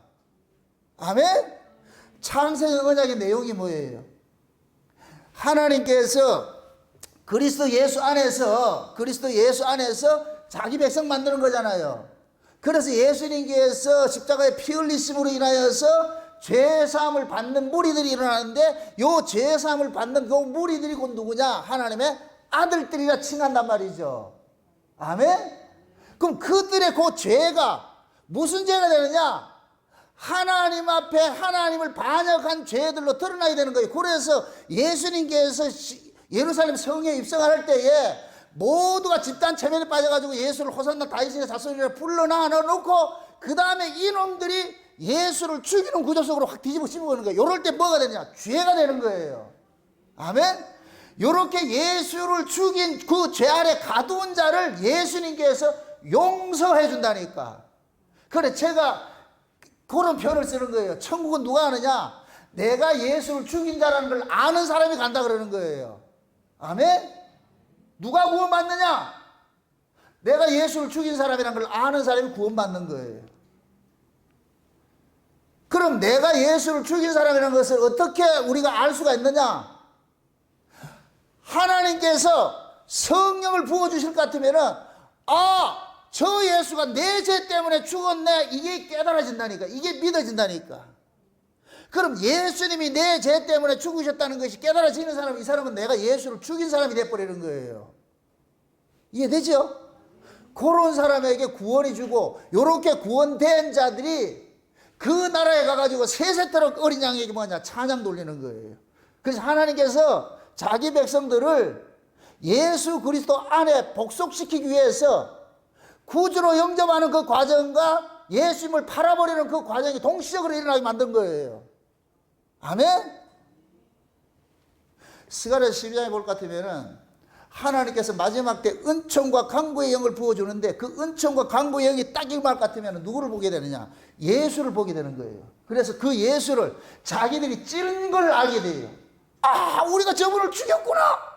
아멘? 창세기 언약의 내용이 뭐예요? 하나님께서 그리스도 예수 안에서 자기 백성 만드는 거잖아요. 그래서 예수님께서 십자가의 피 흘리심으로 인하여서 죄사함을 받는 무리들이 일어나는데, 요 죄사함을 받는 그 무리들이 곧 누구냐? 하나님의 아들들이라 칭한단 말이죠. 아멘? 그럼 그들의 그 죄가 무슨 죄가 되느냐? 하나님 앞에 하나님을 반역한 죄들로 드러나야 되는 거예요. 그래서 예수님께서 예루살렘 성에 입성할 때에 모두가 집단 체면에 빠져가지고 예수를 호산나 다윗의 자손이라 불러놔 놓고 그 다음에 이놈들이 예수를 죽이는 구조 속으로 확 뒤집어 씌우는 거예요. 이럴 때 뭐가 되냐? 죄가 되는 거예요. 아멘? 이렇게 예수를 죽인 그 죄 아래 가두은 자를 예수님께서 용서해 준다니까. 그래, 제가 그런 표현을 쓰는 거예요. 천국은 누가 아느냐? 내가 예수를 죽인 자라는 걸 아는 사람이 간다 그러는 거예요. 아멘? 누가 구원받느냐? 내가 예수를 죽인 사람이라는 걸 아는 사람이 구원받는 거예요. 그럼 내가 예수를 죽인 사람이라는 것을 어떻게 우리가 알 수가 있느냐? 하나님께서 성령을 부어주실 것 같으면은, 저 예수가 내 죄 때문에 죽었네, 이게 깨달아진다니까. 이게 믿어진다니까. 그럼 예수님이 내 죄 때문에 죽으셨다는 것이 깨달아지는 사람, 이 사람은 내가 예수를 죽인 사람이 돼버리는 거예요. 이해되죠? 그런 사람에게 구원이 주고, 요렇게 구원된 자들이 그 나라에 가가지고 세세토록 어린 양에게 뭐냐? 찬양 돌리는 거예요. 그래서 하나님께서 자기 백성들을 예수 그리스도 안에 복속시키기 위해서 구주로 영접하는 그 과정과 예수님을 팔아버리는 그 과정이 동시적으로 일어나게 만든 거예요. 아멘? 스가랴 12장에 볼 것 같으면은 하나님께서 마지막 때 은총과 강구의 영을 부어주는데, 그 은총과 강구의 영이 딱 임할 것 같으면 누구를 보게 되느냐? 예수를 보게 되는 거예요. 그래서 그 예수를 자기들이 찌른 걸 알게 돼요. 우리가 저분을 죽였구나.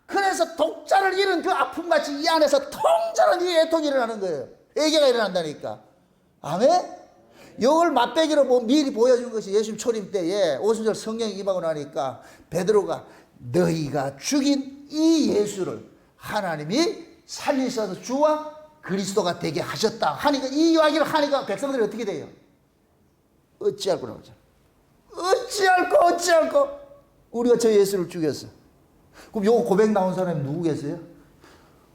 그래서 독자를 잃은 그 아픔같이 이 안에서 통절한 이 애통이 일어나는 거예요. 애개가 일어난다니까. 아멘? 이걸 맛배기로 미리 보여준 것이 예수님 초림 때에 오순절 성령이 임하고 나니까 베드로가 너희가 죽인 이 예수를 하나님이 살리셔서 주와 그리스도가 되게 하셨다 하니까, 이 이야기를 하니까 백성들이 어떻게 돼요? 어찌할 거라고 하죠. 어찌할까 우리가 저 예수를 죽였어. 그럼 요 고백 나온 사람이 누구 계세요?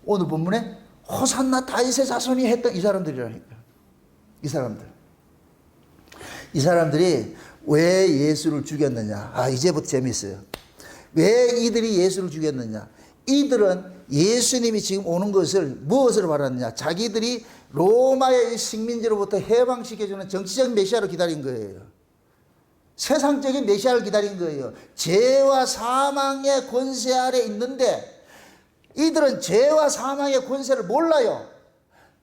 오늘 본문에 호산나 다윗의 자손이 했던 이 사람들이라니까. 이 사람들이 왜 예수를 죽였느냐. 이제부터 재미있어요. 왜 이들이 예수를 죽였느냐. 이들은 예수님이 지금 오는 것을 무엇으로 바랐느냐. 자기들이 로마의 식민지로부터 해방시켜주는 정치적 메시아를 기다린 거예요. 세상적인 메시아를 기다린 거예요. 죄와 사망의 권세 아래 있는데 이들은 죄와 사망의 권세를 몰라요.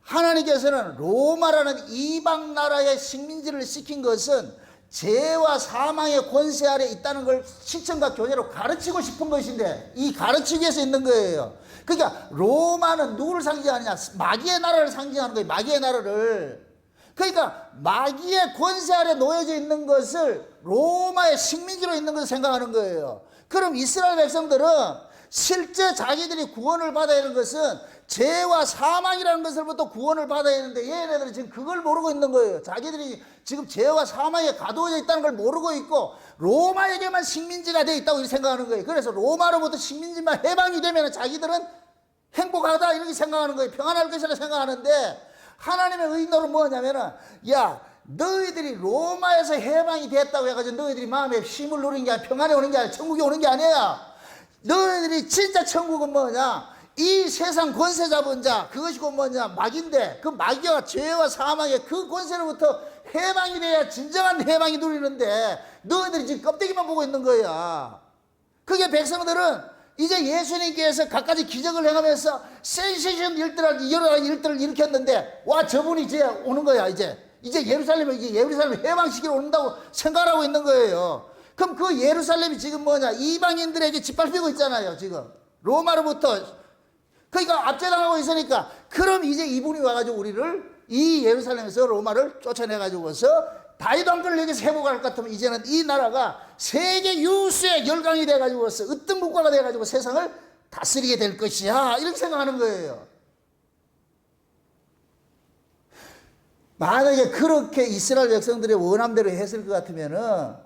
하나님께서는 로마라는 이방 나라의 식민지를 시킨 것은 죄와 사망의 권세 아래 있다는 걸 시청과 교제로 가르치고 싶은 것인데, 이 가르치기 위해서 있는 거예요. 그러니까 로마는 누구를 상징하느냐? 마귀의 나라를 상징하는 거예요. 마귀의 나라를. 그러니까 마귀의 권세 아래 놓여져 있는 것을 로마의 식민지로 있는 것을 생각하는 거예요. 그럼 이스라엘 백성들은 실제 자기들이 구원을 받아야 하는 것은 죄와 사망이라는 것을부터 구원을 받아야 하는데, 얘네들은 지금 그걸 모르고 있는 거예요. 자기들이 지금 죄와 사망에 가두어져 있다는 걸 모르고 있고 로마에게만 식민지가 되어 있다고 생각하는 거예요. 그래서 로마로부터 식민지만 해방이 되면 자기들은 행복하다 이렇게 생각하는 거예요. 평안할 것이라 생각하는데, 하나님의 의도는 뭐냐면은, 야, 너희들이 로마에서 해방이 됐다고 해가지고 너희들이 마음에 힘을 누리는 게 아니라 평안에 오는 게 아니라 천국에 오는 게 아니야. 너희들이 진짜 천국은 뭐냐? 이 세상 권세 잡은 자, 그것이 곧 뭐냐? 마귀인데, 그 마귀와 죄와 사망의 그 권세로부터 해방이 돼야 진정한 해방이 누리는데, 너희들이 지금 껍데기만 보고 있는 거야. 그게 백성들은 이제 예수님께서 갖가지 기적을 행하면서 센세이션 일들을, 여러 일들을 일으켰는데, 와, 저분이 이제 오는 거야, 이제 예루살렘을 해방시키러 온다고 생각하고 있는 거예요. 그럼 그 예루살렘이 지금 뭐냐? 이방인들에게 짓밟히고 있잖아요, 지금. 로마로부터. 그러니까 압제당하고 있으니까, 그럼 이제 이분이 와가지고 우리를 이 예루살렘에서 로마를 쫓아내가지고서 다윗 왕조를 여기서 회복할 것 같으면 이제는 이 나라가 세계 유수의 열강이 돼가지고서 으뜸 국가가 돼가지고 세상을 다스리게 될 것이야. 이렇게 생각하는 거예요. 만약에 그렇게 이스라엘 백성들의 원함대로 했을 것 같으면은,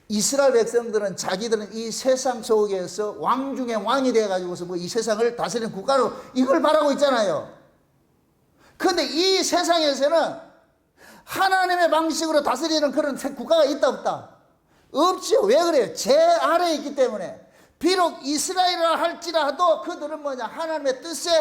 이스라엘 백성들은 자기들은 이 세상 속에서 왕 중에 왕이 돼가지고서 뭐 이 세상을 다스리는 국가로 이걸 바라고 있잖아요. 그런데 이 세상에서는 하나님의 방식으로 다스리는 그런 국가가 있다 없다? 없죠. 왜 그래요? 죄 아래에 있기 때문에. 비록 이스라엘이라 할지라도 그들은 뭐냐? 하나님의 뜻에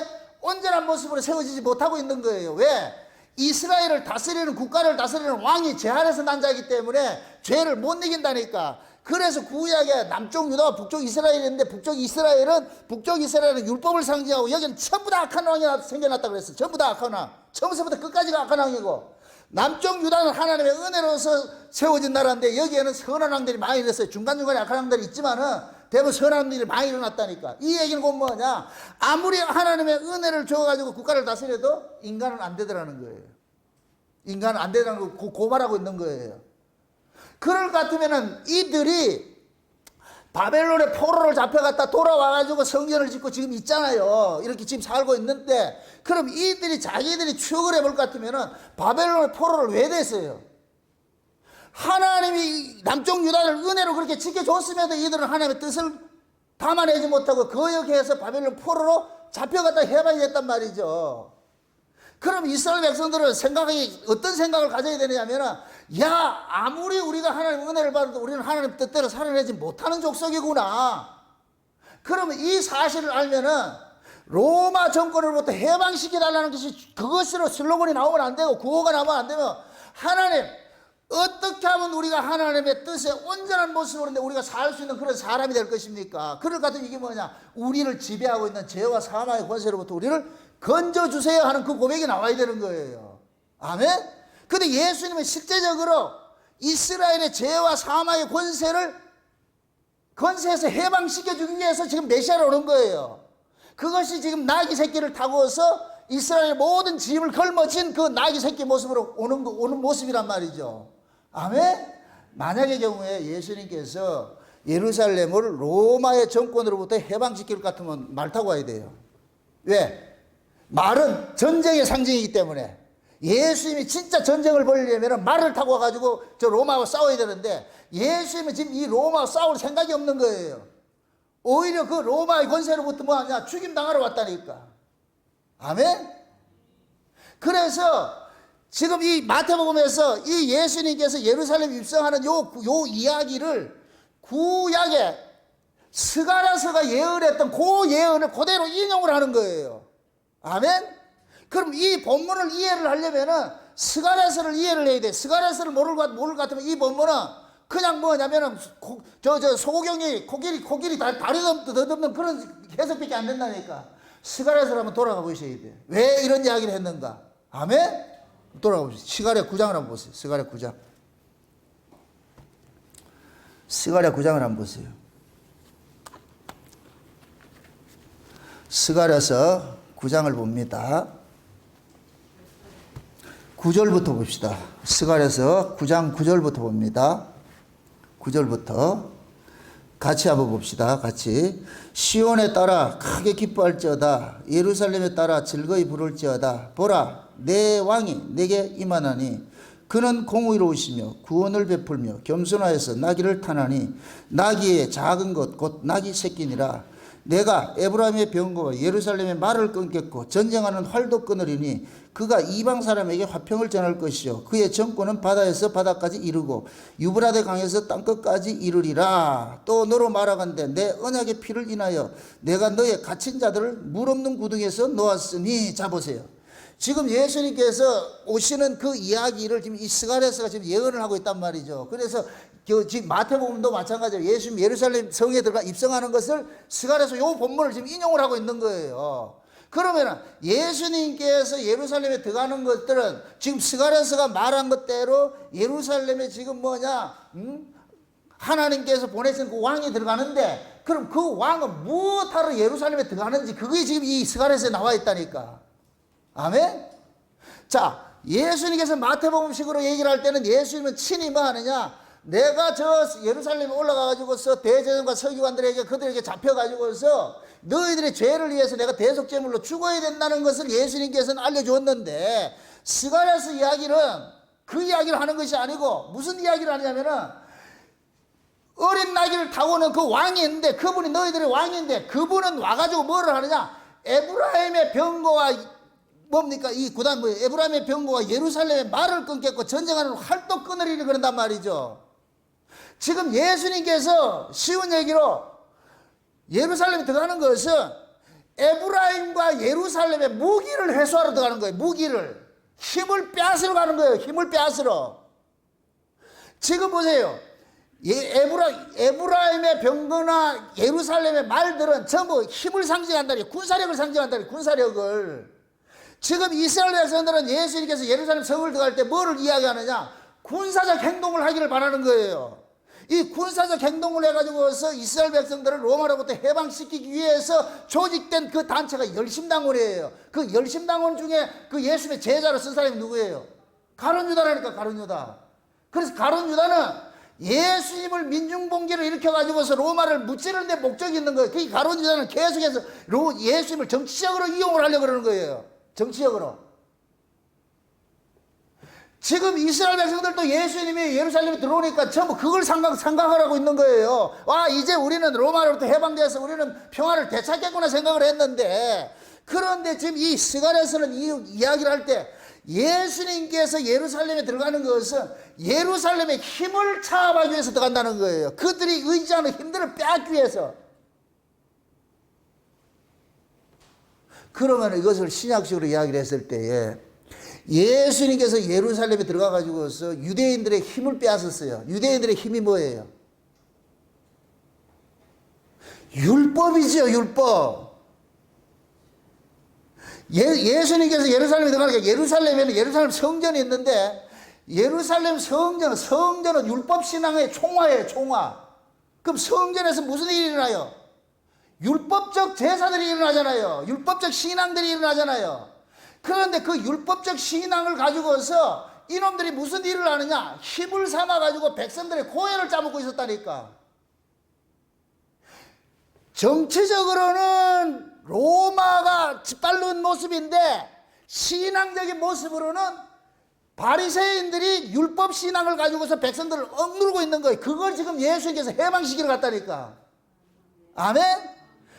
온전한 모습으로 세워지지 못하고 있는 거예요. 왜? 이스라엘을 다스리는, 국가를 다스리는 왕이 죄 아래서 난 자이기 때문에 죄를 못 이긴다니까. 그래서 구약에 남쪽 유다와 북쪽 이스라엘인데, 북쪽 이스라엘은 율법을 상징하고, 여기는 전부 다 악한 왕이 생겨났다 그랬어. 전부 다 악한 왕. 처음부터 끝까지가 악한 왕이고, 남쪽 유다는 하나님의 은혜로서 세워진 나라인데, 여기에는 선한 왕들이 많이 일어났어요. 중간중간에 악한 왕들이 있지만은 대부분 선한 왕들이 많이 일어났다니까. 이 얘기는 곧 뭐냐? 아무리 하나님의 은혜를 줘가지고 국가를 다스려도 인간은 안 되더라는 거예요. 인간은 안 되더라는 거 고발하고 있는 거예요. 그럴 것 같으면은 이들이 바벨론의 포로를 잡혀갔다 돌아와가지고 성전을 짓고 지금 있잖아요. 이렇게 지금 살고 있는데, 그럼 이들이 자기들이 추억을 해볼 것 같으면은 바벨론의 포로를 왜 됐어요? 하나님이 남쪽 유다를 은혜로 그렇게 지켜줬음에도 이들은 하나님의 뜻을 담아내지 못하고 거역해서 바벨론 포로로 잡혀갔다 해방이 됐단 말이죠. 그럼 이스라엘 백성들은 어떤 생각을 가져야 되느냐면은, 야, 아무리 우리가 하나님 은혜를 받아도 우리는 하나님 뜻대로 살아내지 못하는 족속이구나. 그러면 이 사실을 알면은 로마 정권으로부터 해방시켜달라는 것이, 그것으로 슬로건이 나오면 안 되고 구호가 나오면 안 되면, 하나님, 어떻게 하면 우리가 하나님의 뜻에 온전한 모습으로 우리가 살 수 있는 그런 사람이 될 것입니까? 그럴 것 같은 이게 뭐냐? 우리를 지배하고 있는 죄와 사망의 권세로부터 우리를 건져주세요 하는 그 고백이 나와야 되는 거예요. 아멘? 근데 예수님은 실제적으로 이스라엘의 죄와 사망의 권세에서 해방시켜주기 위해서 지금 메시아로 오는 거예요. 그것이 지금 나귀 새끼를 타고서 이스라엘의 모든 짐을 걸머진 그 나귀 새끼 모습으로 오는 모습이란 말이죠. 아멘? 만약의 경우에 예수님께서 예루살렘을 로마의 정권으로부터 해방시킬 것 같으면 말 타고 와야 돼요. 왜? 말은 전쟁의 상징이기 때문에 예수님이 진짜 전쟁을 벌이려면 말을 타고 와가지고 저 로마와 싸워야 되는데 예수님은 지금 이 로마와 싸울 생각이 없는 거예요. 오히려 그 로마의 권세로부터 뭐 하냐? 죽임 당하러 왔다니까. 아멘? 그래서 지금 이 마태복음에서 이 예수님께서 예루살렘 입성하는 요 이야기를 구약에 스가랴서가 예언했던 그 예언을 그대로 인용을 하는 거예요. 아멘? 그럼 이 본문을 이해를 하려면은 스가랴서를 이해를 해야 돼. 스가랴서를 모를 것 같으면 이 본문은 그냥 뭐냐면은 소고경이 코끼리 다리 더듬는 그런 해석밖에 안 된다니까. 스가랴서를 한번 돌아가 보셔야 돼. 왜 이런 이야기를 했는가? 아멘? 돌아가 보세요. 스가랴 9장을 한번 보세요. 스가랴 9장. 스가랴 9장을 한번 보세요. 스가랴서 9장을 봅니다. 9절부터 봅시다. 스가랴서 9장 9절부터 봅니다. 9절부터 같이 한번 봅시다. 같이. 시온에 따라 크게 기뻐할지어다. 예루살렘에 따라 즐거이 부를지어다. 보라, 내 왕이 내게 임하나니 그는 공의로우시며 구원을 베풀며 겸손하여서 나귀를 타나니 나귀의 작은 것 곧 나귀 새끼니라. 내가 에브라임의 병거와 예루살렘의 말을 끊겠고 전쟁하는 활도 끊으리니 그가 이방 사람에게 화평을 전할 것이요 그의 정권은 바다에서 바다까지 이르고 유브라데 강에서 땅끝까지 이르리라. 또 너로 말하건대 내 언약의 피를 인하여 내가 너의 갇힌 자들을 물 없는 구덩이에서 놓았으니. 자 보세요. 지금 예수님께서 오시는 그 이야기를 지금 이 스가랴서가 지금 예언을 하고 있단 말이죠. 그래서 지금 마태복음도 마찬가지로 예수님 예루살렘 성에 들어가 입성하는 것을 스가랴서 요 본문을 지금 인용을 하고 있는 거예요. 그러면 예수님께서 예루살렘에 들어가는 것들은 지금 스가랴서가 말한 것대로 예루살렘에 지금 하나님께서 보내신 그 왕이 들어가는데 그럼 그 왕은 무엇하러 예루살렘에 들어가는지 그게 지금 이 스가랴서에 나와 있다니까. 아멘? 자, 예수님께서 마태복음식으로 얘기를 할 때는 예수님은 친히 뭐 하느냐? 내가 저 예루살렘에 올라가가지고서 대제사장과 서기관들에게 그들에게 잡혀가지고서 너희들의 죄를 위해서 내가 대속제물로 죽어야 된다는 것을 예수님께서는 알려주었는데 스가랴서 이야기는 그 이야기를 하는 것이 아니고 무슨 이야기를 하냐면은 어린 나귀를 타고 오는 그 왕이 있는데 그분이 너희들의 왕인데 그분은 와가지고 뭐를 하느냐? 에브라임의 병거와 뭡니까? 이 구단 에브라임의 병거와 예루살렘의 말을 끊겠고 전쟁하는 활도 끊으리니 그런단 말이죠. 지금 예수님께서 쉬운 얘기로 예루살렘에 들어가는 것은 에브라임과 예루살렘의 무기를 해소하러 들어가는 거예요. 무기를. 힘을 빼앗으러 가는 거예요. 힘을 빼앗으러. 지금 보세요. 에브라임의 병거나 예루살렘의 말들은 전부 힘을 상징한다니 군사력을 상징한다니 군사력을. 지금 이스라엘 백성들은 예수님께서 예루살렘 성을 들어갈 때 뭐를 이야기하느냐? 군사적 행동을 하기를 바라는 거예요. 이 군사적 행동을 해가지고서 이스라엘 백성들을 로마로부터 해방시키기 위해서 조직된 그 단체가 열심당원이에요. 그 열심당원 중에 그 예수님의 제자로 쓴 사람이 누구예요? 가룟 유다라니까, 가룟 유다. 그래서 가룟 유다는 예수님을 민중봉기를 일으켜가지고서 로마를 무찌르는 데 목적이 있는 거예요. 그 가룟 유다는 계속해서 예수님을 정치적으로 이용을 하려고 그러는 거예요. 정치적으로. 지금 이스라엘 백성들도 예수님이 예루살렘에 들어오니까 전부 그걸 생각을 하고 있는 거예요. 와, 이제 우리는 로마로부터 해방돼서 우리는 평화를 되찾겠구나 생각을 했는데, 그런데 지금 이 스가랴서는 이 이야기를 할 때 예수님께서 예루살렘에 들어가는 것은 예루살렘의 힘을 차압하기 위해서 들어간다는 거예요. 그들이 의지하는 힘들을 빼앗기 위해서. 그러면 이것을 신약식으로 이야기를 했을 때에 예수님께서 예루살렘에 들어가 가지고서 유대인들의 힘을 빼앗았어요. 유대인들의 힘이 뭐예요? 율법이죠, 율법. 예수님께서 예루살렘에 들어가니까 예루살렘에는 예루살렘 성전이 있는데 예루살렘 성전은 율법 신앙의 총화예요, 총화. 그럼 성전에서 무슨 일이 일어나요? 율법적 제사들이 일어나잖아요. 율법적 신앙들이 일어나잖아요. 그런데 그 율법적 신앙을 가지고서 이놈들이 무슨 일을 하느냐? 힘을 삼아가지고 백성들의 고혈을 짜먹고 있었다니까. 정치적으로는 로마가 짓밟는 모습인데 신앙적인 모습으로는 바리새인들이 율법 신앙을 가지고서 백성들을 억누르고 있는 거예요. 그걸 지금 예수님께서 해방시키러 갔다니까. 아멘.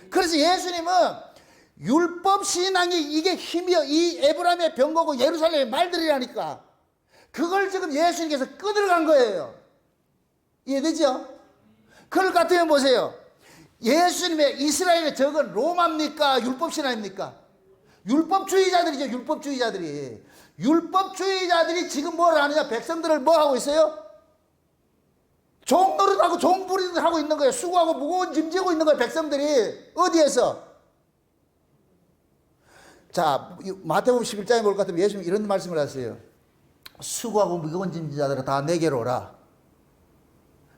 그래서 예수님은 율법 신앙이 이게 힘이여, 이 에브라임의 병거고 예루살렘의 말들이라니까. 그걸 지금 예수님께서 끊으러 간 거예요. 이해되죠? 그럴 것 같으면 보세요. 예수님의 이스라엘의 적은 로마입니까? 율법 신앙입니까? 율법주의자들이죠. 율법주의자들이. 율법주의자들이 지금 뭘 하느냐? 백성들을 뭐 하고 있어요? 종노릇하고 종부리듯 하고 있는 거예요. 수고하고 무거운 짐 지고 있는 거예요. 백성들이. 어디에서? 자, 마태복음 11장에 볼 것 같으면 예수님이 이런 말씀을 하세요. 수고하고 무거운 짐자들아 다 내게로 오라.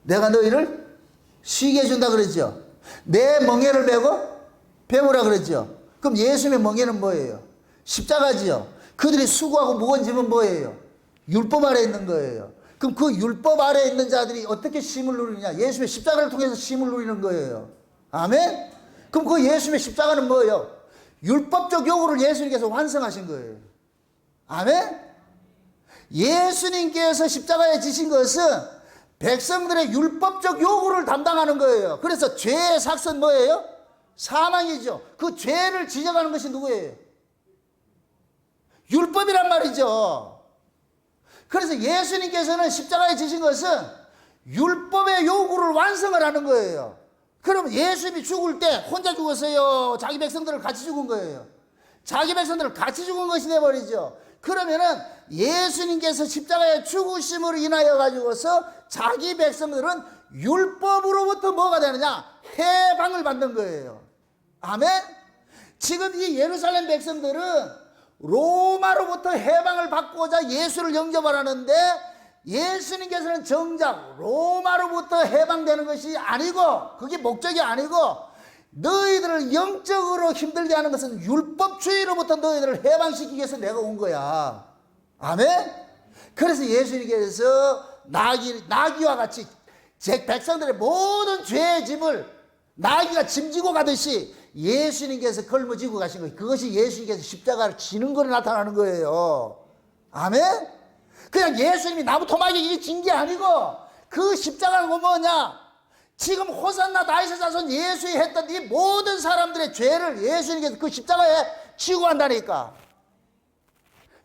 내가 너희를 쉬게 해준다 그랬죠. 내 멍에를 메고 배우라 그랬죠. 그럼 예수님의 멍에는 뭐예요? 십자가지요. 그들이 수고하고 무거운 짐은 뭐예요? 율법 아래에 있는 거예요. 그럼 그 율법 아래에 있는 자들이 어떻게 쉼을 누리느냐? 예수님의 십자가를 통해서 쉼을 누리는 거예요. 아멘? 그럼 그 예수님의 십자가는 뭐예요? 율법적 요구를 예수님께서 완성하신 거예요. 아멘? 예수님께서 십자가에 지신 것은 백성들의 율법적 요구를 담당하는 거예요. 그래서 죄의 삭은 뭐예요? 사망이죠. 그 죄를 지적하는 것이 누구예요? 율법이란 말이죠. 그래서 예수님께서는 십자가에 지신 것은 율법의 요구를 완성을 하는 거예요. 그럼 예수님이 죽을 때 혼자 죽었어요? 자기 백성들을 같이 죽은 거예요? 자기 백성들을 같이 죽은 것이 돼버리죠. 그러면은 예수님께서 십자가에 죽으심으로 인하여 가지고서 자기 백성들은 율법으로부터 뭐가 되느냐? 해방을 받는 거예요. 아멘? 지금 이 예루살렘 백성들은 로마로부터 해방을 받고자 예수를 영접하라는데 예수님께서는 정작 로마로부터 해방되는 것이 아니고 그게 목적이 아니고 너희들을 영적으로 힘들게 하는 것은 율법주의로부터 너희들을 해방시키기 위해서 내가 온 거야. 아멘? 그래서 예수님께서 나귀와 같이 제 백성들의 모든 죄의 짐을 나귀가 짐지고 가듯이 예수님께서 걸머지고 가신 거예요. 그것이 예수님께서 십자가를 지는 거로 나타나는 거예요. 아멘? 그냥 예수님이 나무 토막이 진 게 아니고 그 십자가가 뭐냐? 지금 호산나 다윗의 자손 예수이 했던 이 모든 사람들의 죄를 예수님께서 그 십자가에 지고 간다니까.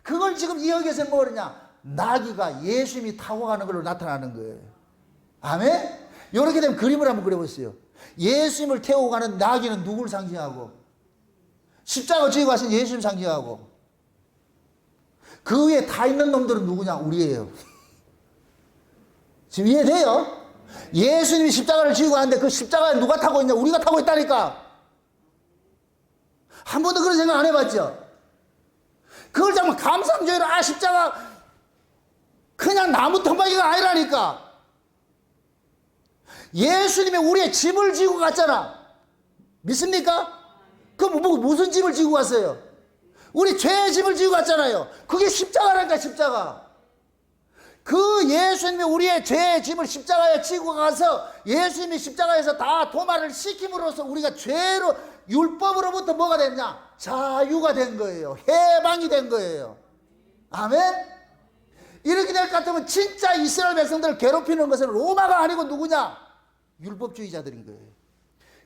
그걸 지금 이 여기에서 뭐냐? 나귀가 예수님이 타고 가는 걸로 나타나는 거예요. 아멘? 이렇게 되면 그림을 한번 그려보세요. 예수님을 태우고 가는 나귀는 누구를 상징하고 십자가 지고 가신 예수님 상징하고 그 위에 타 있는 놈들은 누구냐? 우리예요. 지금 이해돼요? 예수님이 십자가를 지고 가는데 그 십자가에 누가 타고 있냐? 우리가 타고 있다니까. 한 번도 그런 생각 안 해봤죠? 그걸 정말 감상적으로 십자가 그냥 나무 텀바기가 아니라니까. 예수님이 우리의 짐을 지고 갔잖아. 믿습니까? 그럼 무슨 짐을 지고 갔어요? 우리 죄의 짐을 지고 갔잖아요. 그게 십자가라니까. 십자가. 그 예수님이 우리의 죄의 짐을 십자가에 지고 가서 예수님이 십자가에서 다 도말을 시킴으로써 우리가 죄로 율법으로부터 뭐가 됐냐? 자유가 된 거예요. 해방이 된 거예요. 아멘? 이렇게 될 것 같으면 진짜 이스라엘 백성들을 괴롭히는 것은 로마가 아니고 누구냐? 율법주의자들인 거예요.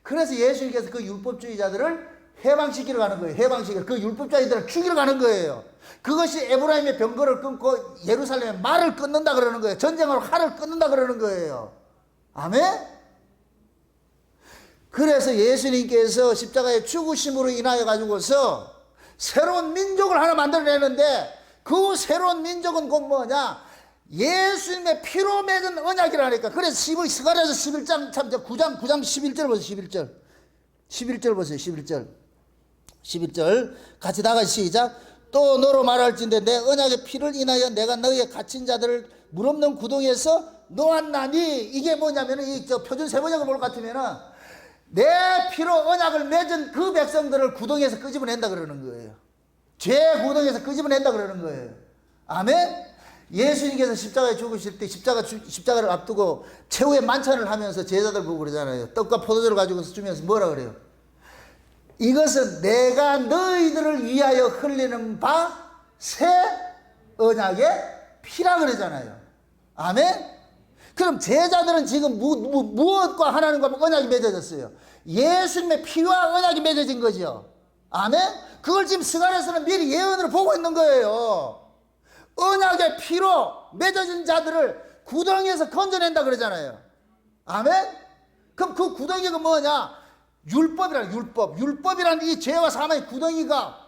그래서 예수님께서 그 율법주의자들을 해방시키러 가는 거예요. 해방시키러. 그 율법주의자들을 죽이러 가는 거예요. 그것이 에브라임의 병거를 끊고 예루살렘의 말을 끊는다 그러는 거예요. 전쟁으로 칼을 끊는다 그러는 거예요. 아멘? 그래서 예수님께서 십자가의 죽으심으로 인하여 가지고서 새로운 민족을 하나 만들어내는데 그 새로운 민족은 곧 뭐냐? 예수님의 피로 맺은 언약이라니까. 그래서 스가랴서 11장 9장 11절 보세요. 11절 보세요. 11절 같이 다 같이 시작. 또 너로 말할진대 내 언약의 피를 인하여 내가 너희의 갇힌 자들을 물 없는 구덩이에서 놓았나니. 이게 뭐냐면은 표준 세번역을 볼 것 같으면은 내 피로 언약을 맺은 그 백성들을 구덩이에서 끄집어낸다 그러는 거예요. 죄 구덩이에서 끄집어낸다 그러는 거예요. 아멘? 예수님께서 십자가에 죽으실 때 십자가를 앞두고 최후의 만찬을 하면서 제자들 보고 그러잖아요. 떡과 포도주를 가지고 주면서 뭐라 그래요? 이것은 내가 너희들을 위하여 흘리는 바 새 언약의 피라 그러잖아요. 아멘? 그럼 제자들은 지금 무엇과 하나님과 언약이 맺어졌어요? 예수님의 피와 언약이 맺어진 거죠. 아멘? 그걸 지금 스가랴서는 미리 예언으로 보고 있는 거예요. 언약의 피로 맺어진 자들을 구덩이에서 건져낸다 그러잖아요. 아멘? 그럼 그 구덩이가 뭐냐? 율법이라, 율법. 율법이라는 이 죄와 사망의 구덩이가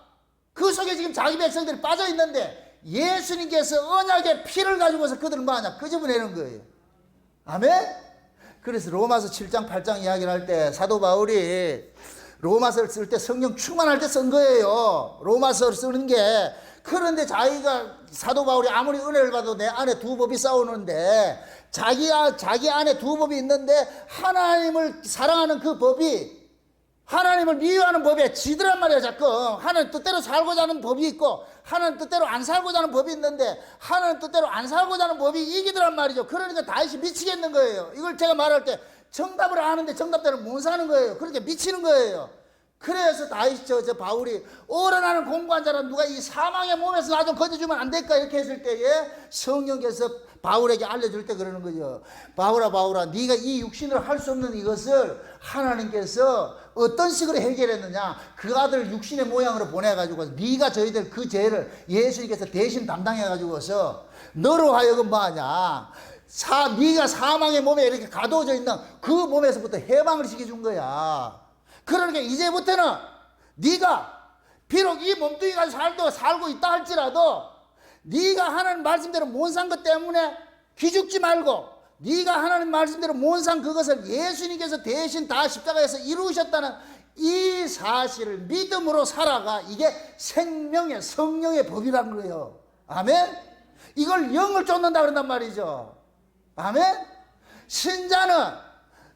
그 속에 지금 자기 백성들이 빠져 있는데 예수님께서 언약의 피를 가지고서 그들을 뭐하냐? 끄집어내는 거예요. 아멘? 그래서 로마서 7장 8장 이야기를 할 때 사도 바울이 로마서를 쓸 때 성령 충만할 때 쓴 거예요. 로마서를 쓰는 게. 그런데 자기가 사도 바울이 아무리 은혜를 받아도 내 안에 두 법이 싸우는데 자기 안에 두 법이 있는데 하나님을 사랑하는 그 법이 하나님을 미워하는 법에 지더란 말이야. 자꾸 하나님 뜻대로 살고자 하는 법이 있고 하나님 뜻대로 안 살고자 하는 법이 있는데 하나님 뜻대로 안 살고자 하는 법이 이기더란 말이죠. 그러니까 다윗이 미치겠는 거예요. 이걸 제가 말할 때 정답을 아는데 정답대로 못 사는 거예요. 그렇게 미치는 거예요. 그래서 다윗 저 바울이 오라나는 공고한 자라 누가 이 사망의 몸에서 나 좀 건져주면 안 될까 이렇게 했을 때에 성령께서 바울에게 알려줄 때 그러는 거죠. 바울아 네가 이 육신으로 할 수 없는 이것을 하나님께서 어떤 식으로 해결했느냐. 그 아들 육신의 모양으로 보내가지고 네가 저희들 그 죄를 예수님께서 대신 담당해가지고서 너로 하여금 뭐하냐. 네가 사망의 몸에 이렇게 가두어져 있는 그 몸에서부터 해방을 시켜준 거야. 그러니까 이제부터는 네가 비록 이 몸뚱이 가지고 살고 있다 할지라도 네가 하나님 말씀대로 못 산 것 때문에 기죽지 말고 네가 하나님 말씀대로 못 산 그것을 예수님께서 대신 다 십자가에서 이루셨다는 이 사실을 믿음으로 살아가. 이게 생명의 성령의 법이란 거예요. 아멘? 이걸 영을 쫓는다 그런단 말이죠. 아멘? 신자는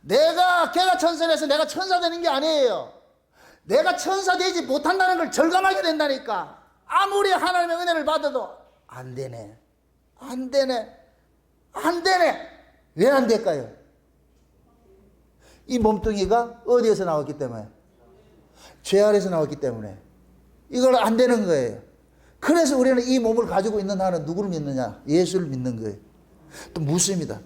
걔가 천사라서 내가 천사 되는 게 아니에요. 내가 천사 되지 못한다는 걸 절감하게 된다니까. 아무리 하나님의 은혜를 받아도 안 되네. 왜 안 될까요? 이 몸뚱이가 어디에서 나왔기 때문에? 죄 아래에서 나왔기 때문에. 이걸 안 되는 거예요. 그래서 우리는 이 몸을 가지고 있는 한은 누구를 믿느냐? 예수를 믿는 거예요. 또 묻습니다.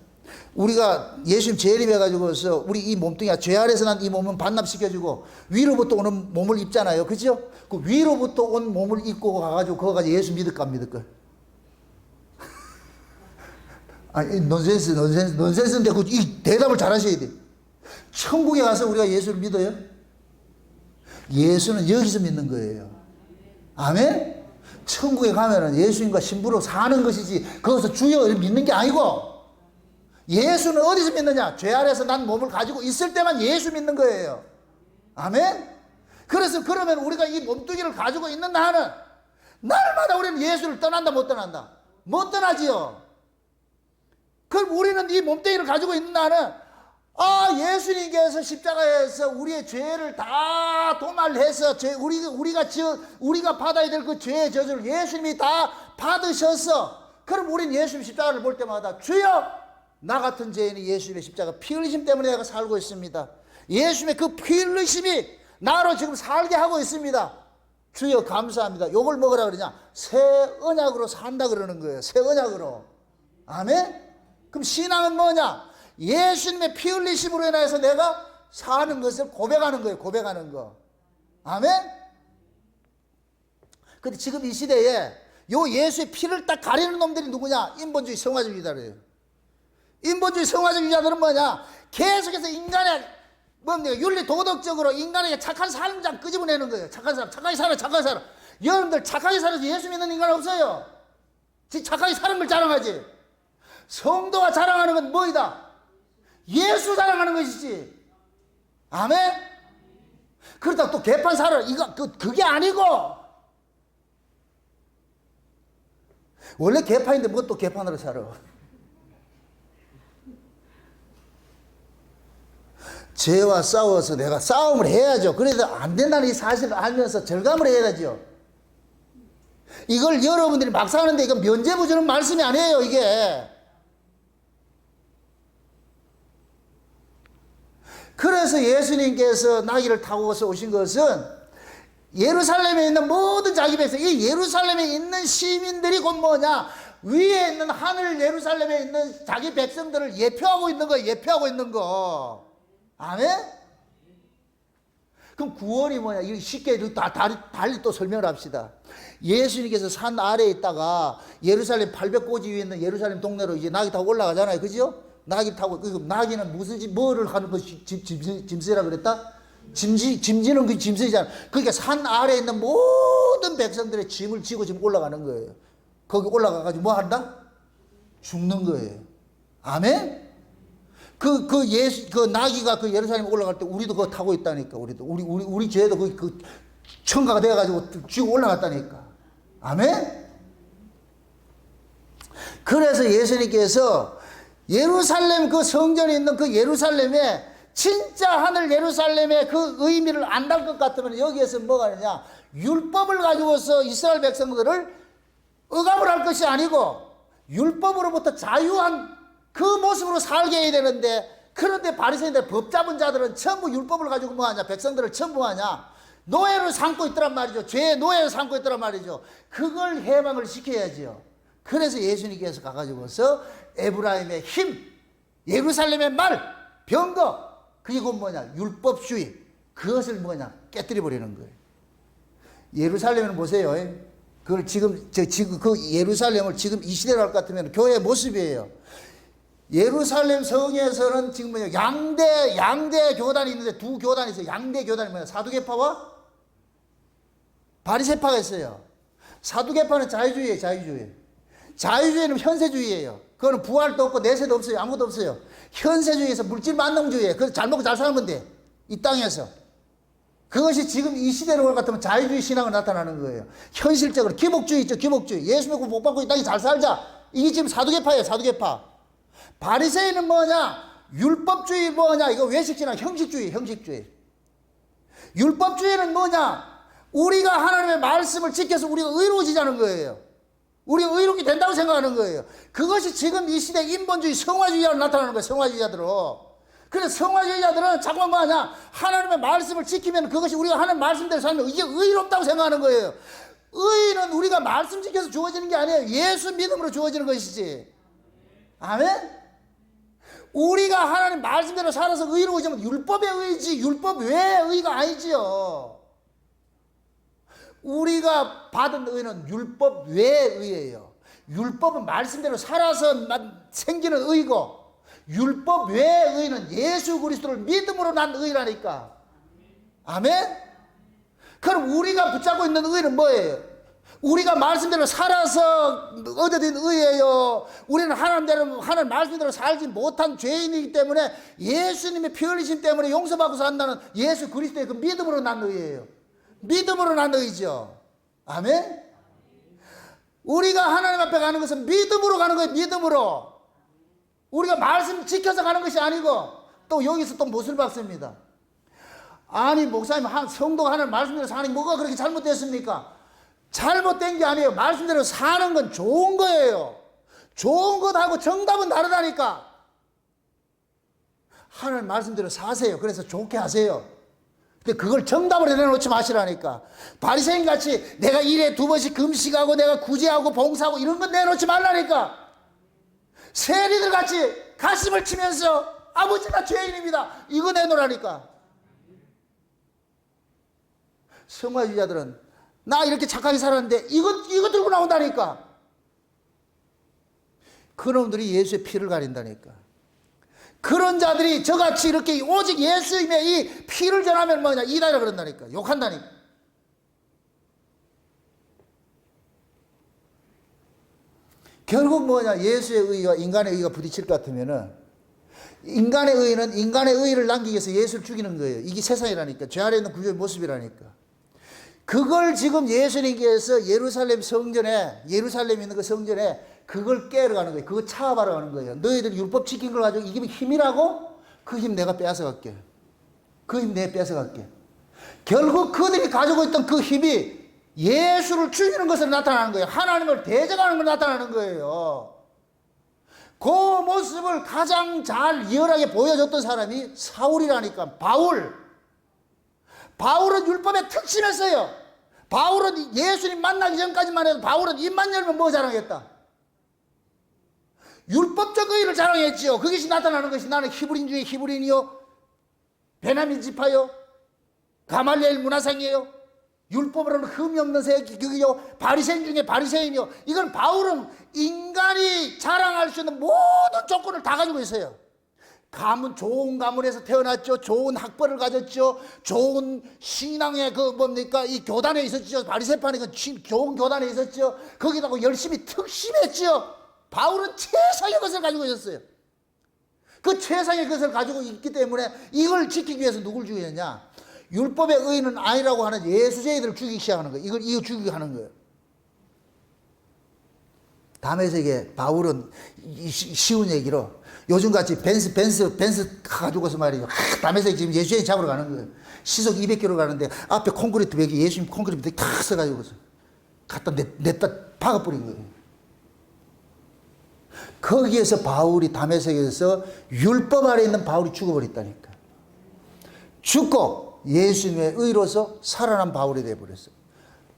우리가 예수님 재림해가지고서 우리 이 몸뚱이가 죄 아래서 난 이 몸은 반납시켜주고 위로부터 오는 몸을 입잖아요. 그죠? 그 위로부터 온 몸을 입고 가가지고 그거 가지고 예수 믿을까 안 믿을까? 아니, 논센스인데 이 대답을 잘 하셔야 돼. 천국에 가서 우리가 예수를 믿어요? 예수는 여기서 믿는 거예요. 아멘? 천국에 가면은 예수님과 신부로 사는 것이지, 거기서 주여 믿는 게 아니고, 예수는 어디서 믿느냐? 죄 아래서 난 몸을 가지고 있을 때만 예수 믿는 거예요. 아멘? 그래서 그러면 우리가 이 몸뚱이를 가지고 있는 한은 날마다 우리는 예수를 떠난다, 못 떠난다? 못 떠나지요. 그럼 우리는 이 몸뚱이를 가지고 있는 한은 예수님께서 십자가에서 우리의 죄를 다 도말해서 우리가 받아야 될 그 죄의 저주를 예수님이 다 받으셔서, 그럼 우리는 예수님 십자가를 볼 때마다 주여, 나 같은 죄인이 예수님의 십자가 피 흘리심 때문에 내가 살고 있습니다. 예수님의 그 피 흘리심이 나로 지금 살게 하고 있습니다. 주여 감사합니다. 요걸 먹으라 그러냐? 새 언약으로 산다 그러는 거예요. 새 언약으로. 아멘? 그럼 신앙은 뭐냐? 예수님의 피 흘리심으로 인해서 내가 사는 것을 고백하는 거예요. 고백하는 거. 아멘? 근데 지금 이 시대에 요 예수의 피를 딱 가리는 놈들이 누구냐? 인본주의 성화주의자래요. 인본주의 성화주의자들은 뭐냐? 계속해서 인간의 윤리 도덕적으로 인간에게 착한 삶장 끄집어내는 거예요. 착한 사람, 착하게 살아. 여러분들 착하게 살아서 예수 믿는 인간 없어요. 착하게 사는 걸 자랑하지. 성도가 자랑하는 건 뭐이다? 예수 자랑하는 것이지. 아멘? 그러다 또 개판 살아. 그게 아니고. 원래 개판인데 뭐 또 개판으로 살아. 죄와 싸워서 내가 싸움을 해야죠. 그래서 안 된다는 이 사실을 알면서 절감을 해야죠. 이걸 여러분들이 막상 하는데 이건 면죄부 주는 말씀이 아니에요, 이게. 그래서 예수님께서 나귀를 타고서 오신 것은 예루살렘에 있는 모든 자기 백성, 이 예루살렘에 있는 시민들이 곧 뭐냐? 위에 있는 하늘 예루살렘에 있는 자기 백성들을 예표하고 있는 거예요. 예표하고 있는 거. 아멘? 그럼 구원이 뭐냐? 이거 쉽게 달리 또 설명을 합시다. 예수님께서 산 아래에 있다가 예루살렘 800고지 위에 있는 예루살렘 동네로 이제 나귀 타고 올라가잖아요. 그죠? 나귀 타고, 그 나귀는 무슨, 뭐를 하는 거, 짐승이라 그랬다? 짐지는 그 짐승이잖아. 그러니까 산 아래에 있는 모든 백성들의 짐을 지고 지금 올라가는 거예요. 거기 올라가가지고 뭐 한다? 죽는 거예요. 아멘? 그 나귀가 그 예루살렘에 올라갈 때 우리도 그거 타고 있다니까. 우리 죄도 그 청가가 돼가지고 쥐고 올라갔다니까. 아멘? 그래서 예수님께서 예루살렘 그 성전에 있는 그 예루살렘에 진짜 하늘 예루살렘의 그 의미를 안달 것 같으면 여기에서 뭐가 하느냐? 율법을 가지고서 이스라엘 백성들을 억압을 할 것이 아니고 율법으로부터 자유한 그 모습으로 살게 해야 되는데, 그런데 바리새인들 법 잡은 자들은 전부 율법을 가지고 뭐하냐? 백성들을 전부 하냐? 노예를 삼고 있더란 말이죠. 죄의 노예를 삼고 있더란 말이죠. 그걸 해방을 시켜야지요. 그래서 예수님께서 가가지고서 에브라임의 힘, 예루살렘의 말, 병거, 그리고 뭐냐? 율법주의, 그것을 뭐냐? 깨뜨려 버리는 거예요. 예루살렘은 보세요. 그걸 지금 그 예루살렘을 지금 이 시대로 할 것 같으면 교회의 모습이에요. 예루살렘 성에서는 지금 뭐냐? 양대 교단이 있는데 두 교단이 있어요. 양대 교단이 뭐냐? 사두개파와 바리새파가 있어요. 사두개파는 자유주의예요. 자유주의는 현세주의예요. 그거는 부활도 없고 내세도 없어요. 아무것도 없어요. 현세주의에서 물질 만능주의예요. 그래서 잘 먹고 잘 살면 돼. 이 땅에서. 그것이 지금 이 시대로 올 것 같으면 자유주의 신앙을 나타나는 거예요. 현실적으로 기복주의 있죠. 기복주의. 예수 믿고 복 받고 이 땅에 잘 살자. 이게 지금 사두개파예요. 사두개파. 바리새인은 뭐냐? 율법주의 뭐냐? 이거 외식주의나 형식주의. 율법주의는 뭐냐? 우리가 하나님의 말씀을 지켜서 우리가 의로워지자는 거예요. 우리가 의롭게 된다고 생각하는 거예요. 그것이 지금 이 시대 인본주의, 성화주의자로 나타나는 거예요. 성화주의자들로. 그래서 성화주의자들은 자꾸만 뭐하냐? 하나님의 말씀을 지키면 그것이 우리가 하는 말씀대로 살면 이게 의롭다고 생각하는 거예요. 의는 우리가 말씀 지켜서 주어지는 게 아니에요. 예수 믿음으로 주어지는 것이지. 아멘? 우리가 하나님 말씀대로 살아서 의로워지면 율법의 의지, 율법 외의 의가 아니지요. 우리가 받은 의는 율법 외의 의예요. 율법은 말씀대로 살아서 생기는 의고, 율법 외의 의는 예수 그리스도를 믿음으로 난 의라니까. 아멘? 그럼 우리가 붙잡고 있는 의는 뭐예요? 우리가 말씀대로 살아서 얻어진 의예요. 우리는 하나님 말씀대로 살지 못한 죄인이기 때문에 예수님의 피 흘리심 때문에 용서받고 산다는 예수 그리스도의 그 믿음으로 난 의예요. 믿음으로 난 의죠. 아멘? 우리가 하나님 앞에 가는 것은 믿음으로 가는 거예요. 믿음으로. 우리가 말씀 지켜서 가는 것이 아니고, 또 여기서 또 못을 박습니다. 아니 목사님, 성도가 하나님 말씀대로 사는 게 뭐가 그렇게 잘못됐습니까? 잘못된 게 아니에요. 말씀대로 사는 건 좋은 거예요. 좋은 것하고 정답은 다르다니까. 하나님 말씀대로 사세요. 그래서 좋게 하세요. 근데 그걸 정답으로 내놓지 마시라니까. 바리새인 같이 내가 일에 2번씩 금식하고 내가 구제하고 봉사하고 이런 건 내놓지 말라니까. 세리들 같이 가슴을 치면서 아버지 나 죄인입니다, 이거 내놓으라니까. 성화주의자들은 나 이렇게 착하게 살았는데 이거 들고 나온다니까. 그놈들이 예수의 피를 가린다니까. 그런 자들이 저같이 이렇게 오직 예수님의 이 피를 전하면 뭐냐? 이다라 그런다니까. 욕한다니까. 결국 뭐냐? 예수의 의와 인간의 의가 부딪힐 것 같으면은, 인간의 의는 인간의 의를 남기기 위해서 예수를 죽이는 거예요. 이게 세상이라니까. 죄 아래 있는 구조의 모습이라니까. 그걸 지금 예수님께서 예루살렘 성전에, 예루살렘에 있는 그 성전에 그걸 깨러 가는 거예요. 그거 차압하러 가는 거예요. 너희들 율법 지킨 걸 가지고 이게 힘이라고? 그 힘 내가 뺏어갈게. 그 힘 내가 뺏어갈게. 결국 그들이 가지고 있던 그 힘이 예수를 죽이는 것으로 나타나는 거예요. 하나님을 대적하는 걸 나타나는 거예요. 그 모습을 가장 잘 리얼하게 보여줬던 사람이 사울이라니까. 바울은 율법에 특심했어요. 바울은 예수님 만나기 전까지만 해도 바울은 입만 열면 뭐 자랑했다? 율법적 의의를 자랑했지요. 그것이 나타나는 것이 나는 히브리인 중에 히브리인이요, 베냐민 지파요, 가말리엘 문화생이에요, 율법으로는 흠이 없는 세기요, 바리새인 중에 바리새인이요. 이건 바울은 인간이 자랑할 수 있는 모든 조건을 다 가지고 있어요. 가문, 좋은 가문에서 태어났죠. 좋은 학벌을 가졌죠. 좋은 신앙의 이 교단에 있었죠. 바리새파니까 좋은 교단에 있었죠. 거기다가 열심히 특심했죠. 바울은 최상의 것을 가지고 있었어요. 그 최상의 것을 가지고 있기 때문에 이걸 지키기 위해서 누굴 죽이느냐? 율법의 의는 아니라고 하는 예수제이들을 죽이기 시작하는 거예요. 이거 죽이기 하는 거예요. 다메섹에 바울은 쉬운 얘기로 요즘같이 벤스 가지고서 말이죠. 다메섹 지금 예수제이 잡으러 가는 거예요. 시속 200km 가는데 앞에 콘크리트 벽에 예수님 콘크리트 벽에 탁 써가지고서 갖다 냈다 박아버린 거예요. 거기에서 바울이 다메섹에서 율법 아래 있는 바울이 죽어버렸다니까. 죽고 예수님의 의로서 살아난 바울이 되어버렸어요.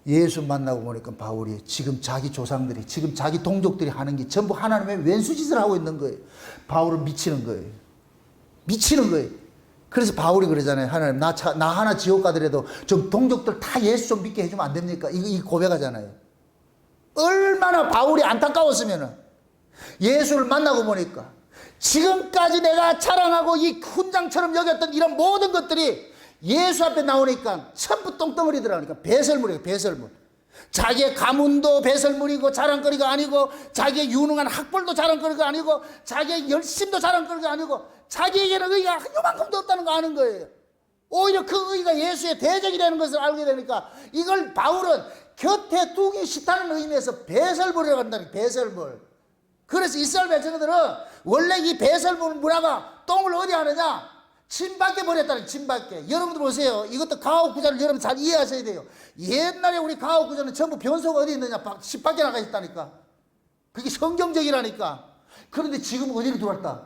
예수 만나고 보니까 바울이 지금 자기 조상들이, 지금 자기 동족들이 하는 게 전부 하나님의 왼수짓을 하고 있는 거예요. 바울은 미치는 거예요. 미치는 거예요. 그래서 바울이 그러잖아요. 하나님, 나 하나 지옥 가더라도 좀 동족들 다 예수 좀 믿게 해주면 안 됩니까? 이거 고백하잖아요. 얼마나 바울이 안타까웠으면은 예수를 만나고 보니까 지금까지 내가 자랑하고 이 훈장처럼 여겼던 이런 모든 것들이 예수 앞에 나오니까 전부 똥덩어리더라니까. 배설물이에요, 배설물. 자기의 가문도 배설물이고 자랑거리가 아니고, 자기의 유능한 학벌도 자랑거리가 아니고, 자기의 열심도 자랑거리가 아니고, 자기에게는 의의가 요만큼도 없다는 거 아는 거예요. 오히려 그 의의가 예수의 대적이 되는 것을 알게 되니까 이걸 바울은 곁에 두기 싫다는 의미에서 배설물이라고 한다니, 배설물. 그래서 이스라엘 백성들은 원래 이 배설물 문화가 똥을 어디 하느냐? 침 밖에 버렸다는, 침 밖에. 여러분들 보세요. 이것도 가옥구조를 여러분 잘 이해하셔야 돼요. 옛날에 우리 가옥구조는 전부 변소가 어디 있느냐? 집 밖에 나가 있다니까. 그게 성경적이라니까. 그런데 지금 어디로 들어왔다?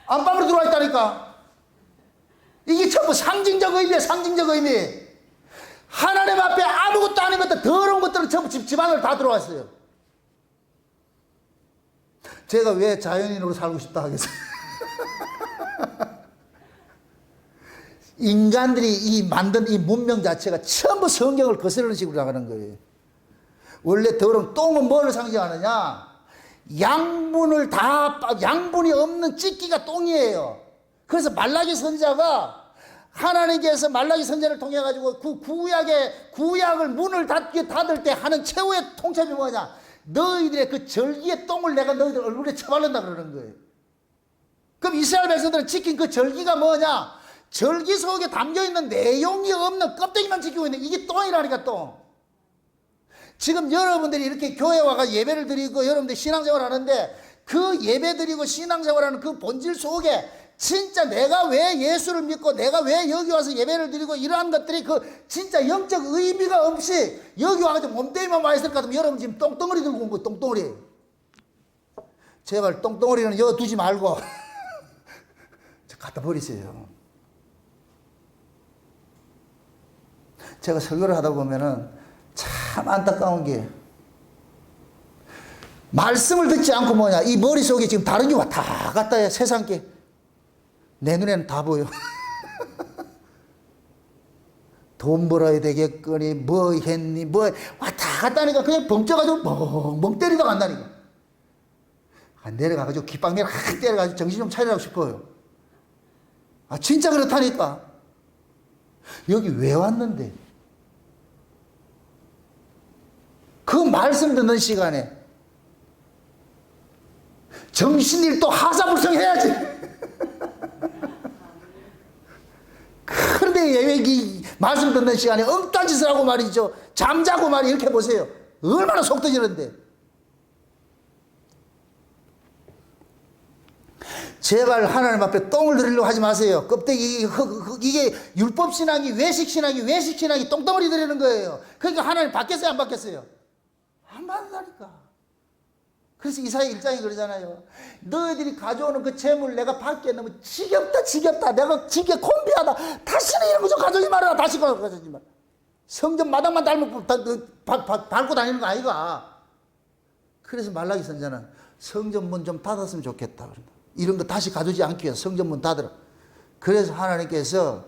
안방으로 들어와 있다니까. 이게 전부 상징적 의미예요, 상징적 의미. 하나님 앞에 아무것도 아닌 것들, 더러운 것들은 전부 집 안으로 다 들어왔어요. 제가 왜 자연인으로 살고 싶다 하겠어요? 인간들이 만든 이 문명 자체가 전부 성경을 거스르는 식으로 나가는 거예요. 원래 더러운 똥은 뭘 상징하느냐? 양분이 없는 찢기가 똥이에요. 그래서 말라기 선지자가 하나님께서 말라기 선지자를 통해 가지고 구약을 문을 닫을 때 하는 최후의 통첩이 뭐냐? 너희들의 그 절기의 똥을 내가 너희들 얼굴에 쳐바른다 그러는 거예요. 그럼 이스라엘 백성들은 지킨 그 절기가 뭐냐? 절기 속에 담겨있는 내용이 없는 껍데기만 지키고 있는, 이게 똥이라니까, 똥. 지금 여러분들이 이렇게 교회 와가 예배를 드리고 여러분들 신앙생활 하는데 그 예배 드리고 신앙생활 하는 그 본질 속에 진짜 내가 왜 예수를 믿고 내가 왜 여기 와서 예배를 드리고 이러한 것들이 그 진짜 영적 의미가 없이 여기 와가지고 몸뚱이만 와 있을 것 같으면 여러분 지금 똥덩어리 들고 온 거예요, 똥덩어리. 제발 똥덩어리는 여기 두지 말고 갖다 버리세요. 제가 설교를 하다 보면은 참 안타까운 게 말씀을 듣지 않고 뭐냐, 이 머릿속에 지금 다른 게 왔다 갔다 해. 세상 게 내 눈에는 다 보여. 돈 벌어야 되겠거니 뭐 했니 뭐 왔다 갔다 하니까 그냥 벙쪄가지고 멍 때리다 간다니까. 내려가가지고 귓방내를 확 때려가지고 정신 좀 차리라고 싶어요. 진짜 그렇다니까. 여기 왜 왔는데? 그 말씀 듣는 시간에 정신일 또 하사불성해야지. 그런데 이 말씀 듣는 시간에 엉뚱한 짓을 하고 말이죠. 잠자고 말이 이렇게 보세요. 얼마나 속 터지는데. 제발 하나님 앞에 똥을 들이려고 하지 마세요. 껍데기, 이게 율법신앙이, 외식신앙이 똥덩어리 들이는 거예요. 그러니까 하나님 받겠어요, 안 받겠어요? 안 받는다니까. 그래서 이사야 1장이 그러잖아요. 너희들이 가져오는 그 재물 내가 받기에 너무 지겹다 지겹다. 내가 지게 곤비하다. 다시는 이런 거 좀 가져오지 말아라. 다시 가져오지 마라. 성전 마당만 밟고 다니는 거 아이가. 그래서 말라기 선자는 성전 문 좀 닫았으면 좋겠다. 이런 거 다시 가져오지 않기 위해서 성전 문 닫으라. 그래서 하나님께서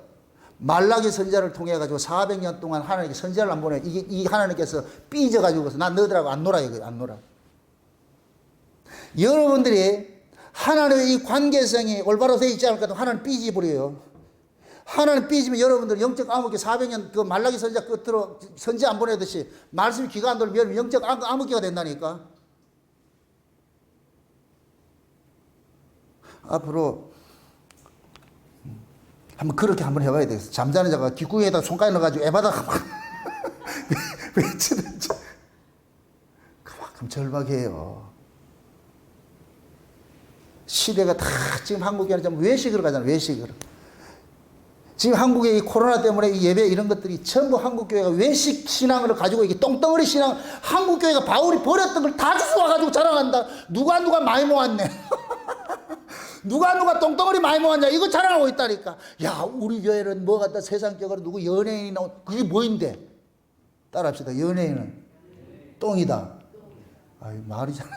말라기 선자를 통해 가지고 400년 동안 하나님께 선자를 안 보내. 이 하나님께서 삐져 가지고서 난 너희들하고 안 놀아 이거 안 놀아. 여러분들이 하나님의 이 관계성이 올바로 되어 있지 않을까 하나님 삐지 버려요. 하나님 삐지면 여러분들 영적 암흑기 400년 그 말라기 선자 끝으로 선지 안 보내듯이 말씀이 귀가 안 돌면 영적 암흑기가 된다니까. 앞으로 한번 그렇게 한번 해봐야 되겠어. 잠자는 자가 뒷구멍에다 손가락 넣어가지고 에바다 외치든지 그만큼 절박해요. 시대가 다 지금 한국에 좀 외식으로 가잖아. 외식으로. 지금 한국의 이 코로나 때문에 이 예배 이런 것들이 전부 한국교회가 외식 신앙을 가지고 이게 똥덩어리 신앙, 한국교회가 바울이 버렸던 걸 다 주워와가지고 자랑한다. 누가 많이 모았네. 누가 똥덩어리 많이 모았냐. 이거 자랑하고 있다니까. 야, 우리 교회는 뭐 같다 세상적으로 누구 연예인이 나온, 그게 뭐인데? 따라합시다. 연예인은 똥이다. 아이, 말이잖아.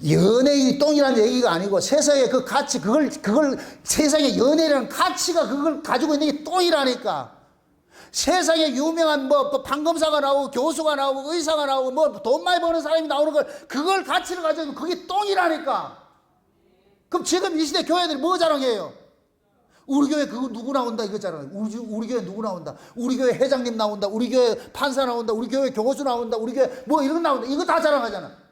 연예인이 똥이라는 얘기가 아니고 세상의 그 가치, 그걸 세상의 연예라는 가치가 그걸 가지고 있는 게 똥이라니까. 세상에 유명한 뭐 판검사가 나오고 교수가 나오고 의사가 나오고 뭐 돈 많이 버는 사람이 나오는 걸 그걸 가치를 가지고 있는 그게 똥이라니까. 그럼 지금 이 시대 교회들이 뭐 자랑해요? 우리 교회 그거 누구 나온다 이거 자랑해요. 우리 교회 누구 나온다. 우리 교회 회장님 나온다. 우리 교회 판사 나온다. 우리 교회 교수 나온다. 우리 교회 뭐 이런 거 나온다. 이거 다 자랑하잖아.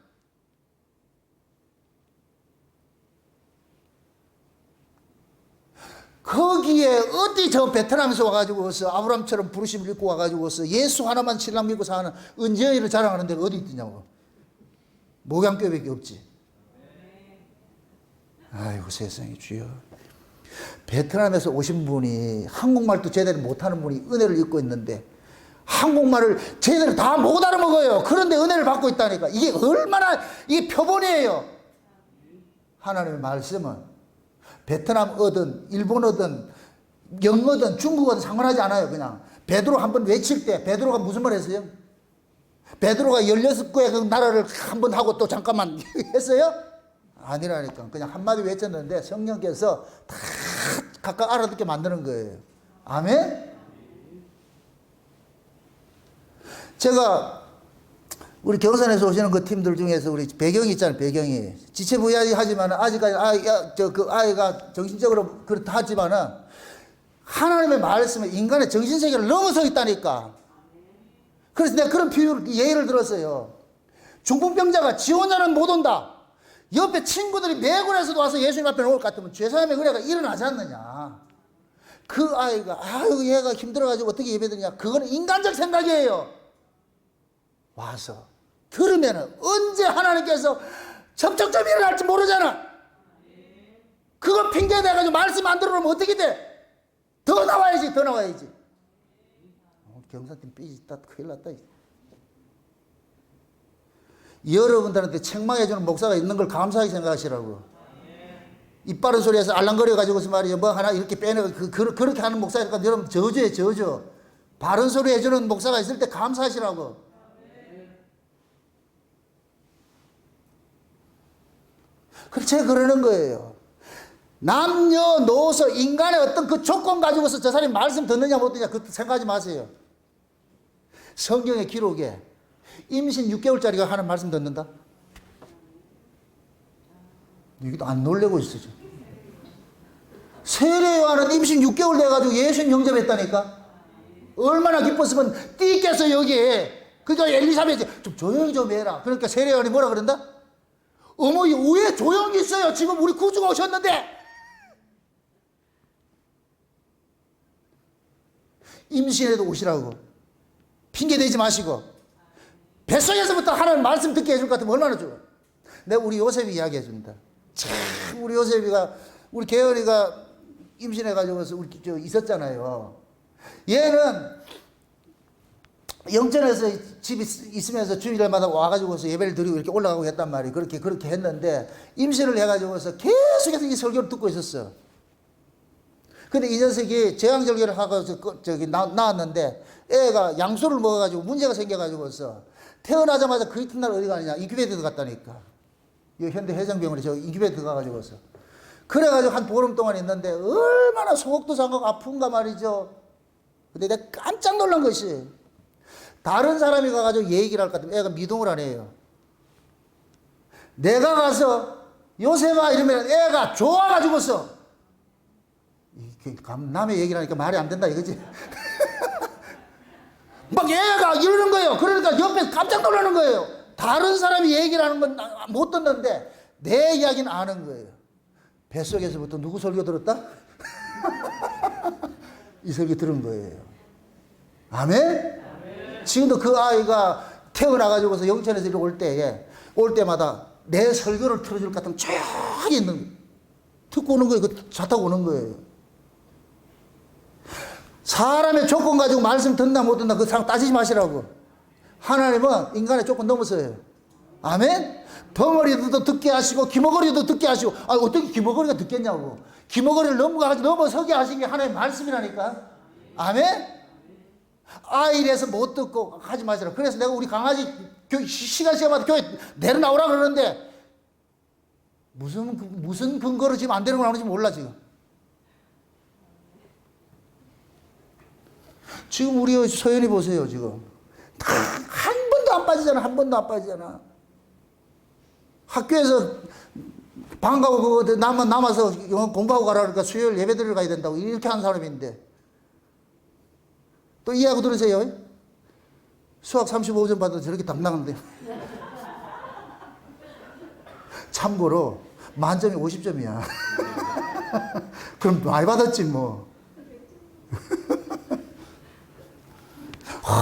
거기에 어디 저 베트남에서 와가지고서 아브람처럼 부르심을 입고 와가지고서 예수 하나만 신랑 믿고 사는 은재이를 자랑하는 데가 어디 있냐고. 목양교회밖에 없지. 아이고 세상에 주여. 베트남에서 오신 분이 한국말도 제대로 못하는 분이 은혜를 입고 있는데 한국말을 제대로 다 못 알아먹어요. 그런데 은혜를 받고 있다니까. 이게 얼마나 이게 표본이에요. 하나님의 말씀은 베트남어든 일본어든 영어든 중국어든 상관하지 않아요. 그냥 베드로 한번 외칠 때 베드로가 무슨 말 했어요? 베드로가 16개의 그 나라를 한번 하고 또 잠깐만 했어요? 아니라니까. 그냥 한마디 외쳤는데 성령께서 다 각각 알아듣게 만드는 거예요. 아멘? 제가 우리 경산에서 오시는 그 팀들 중에서 우리 배경이 있잖아요. 배경이 지체부야하지만 아직까지 그 아이가 정신적으로 그렇다 하지만은 하나님의 말씀에 인간의 정신세계를 넘어서 있다니까. 그래서 내가 그런 예를 들었어요. 중풍병자가 지 혼자는 못 온다. 옆에 친구들이 매군에서도 와서 예수님 앞에 놓을 것 같으면 죄사함의 은혜가 일어나지 않느냐. 그 아이가 아유 얘가 힘들어가지고 어떻게 예배드리냐. 그거는 인간적 생각이에요. 와서 들으면은 언제 하나님께서 접촉점이 일어날지 모르잖아. 그거 핑계 대가지고 말씀 안 들어오면 어떻게 돼? 더 나와야지. 경사팀 삐졌다 큰일 났다. 여러분들한테 책망해주는 목사가 있는 걸 감사하게 생각하시라고. 입 바른 소리에서 알랑거려가지고서 말이야 뭐 하나 이렇게 빼내고 그렇게 하는 목사니까 여러분 저주해. 바른 소리 해주는 목사가 있을 때 감사하시라고. 그래서 제가 그러는 거예요. 남녀노소 인간의 어떤 그 조건 가지고서 저 사람이 말씀 듣느냐 못 듣느냐 그 생각하지 마세요. 성경의 기록에 임신 6개월짜리가 하는 말씀 듣는다? 이것도 안 놀래고 있어요. 세례요한은 임신 6개월 돼가지고 예수님 영접했다니까? 얼마나 기뻤으면 띠께서 여기에 그저 엘리사벳이 좀 조용히 좀 해라. 그러니까 세례요한이 뭐라 그런다? 어머 왜 조용히 있어요? 지금 우리 구주가 오셨는데. 임신해도 오시라고. 핑계대지 마시고. 뱃속에서부터 하나님 말씀 듣게 해줄 것 같으면 얼마나 좋아. 내가 우리 요셉이 이야기해 준다. 참 우리 요셉이가 우리 개월이가 임신해가지고 우리 있었잖아요. 얘는 영천에서 집이 있으면서 주일마다 와가지고서 예배를 드리고 이렇게 올라가고 했단 말이에요. 그렇게 했는데, 임신을 해가지고서 계속해서 이 설교를 듣고 있었어. 근데 이 녀석이 제왕절개를 하고 나왔는데, 애가 양소를 먹어가지고 문제가 생겨가지고서, 태어나자마자 그 이튿날 어디 가느냐? 인큐베이터 갔다니까. 이 현대 해장병원에 저 인큐베이터 가가지고서. 그래가지고 한 보름 동안 있는데, 얼마나 속도 상하고 아픈가 말이죠. 근데 내가 깜짝 놀란 것이, 다른 사람이 가가지고 얘기를 할 것 같으면 애가 미동을 안 해요. 내가 가서 요셉아 이러면 애가 좋아가지고서, 남의 얘기를 하니까 말이 안 된다 이거지. 막 애가 이러는 거예요. 그러니까 옆에서 깜짝 놀라는 거예요. 다른 사람이 얘기를 하는 건 못 듣는데 내 이야기는 아는 거예요. 뱃속에서부터 누구 설교 들었다? 이 설교 들은 거예요. 아멘? 지금도 그 아이가 태어나가지고서 영천에서 이렇게 올 때마다 내 설교를 틀어줄 것 같으면 조용히 있는 거예요. 듣고 오는 거예요. 그 차 타고 오는 거예요. 사람의 조건 가지고 말씀 듣나 못 듣나 그 사람 따지지 마시라고. 하나님은 인간의 조건 넘어서요. 아멘? 덩어리도 듣게 하시고 기머거리도 듣게 하시고, 어떻게 기머거리가 듣겠냐고. 기머거리를 넘어서게 하신 게 하나님의 말씀이라니까. 아멘? 아이래서 못 듣고 하지 마시라. 그래서 내가 우리 강아지 시간마다 교회 내려나오라 그러는데 무슨 근거로 지금 안 데려나오는지 몰라 지금. 지금 우리 소연이 보세요 지금. 한 번도 안 빠지잖아. 한 번도 안 빠지잖아. 학교에서 방 가고 그거 남아서 공부하고 가라 그러니까 수요일 예배 드리러 가야 된다고 이렇게 한 사람인데 또 이해하고 들으세요. 수학 35점 받아도 저렇게 당당한데. 참고로 만점이 50점이야. 그럼 많이 받았지 뭐.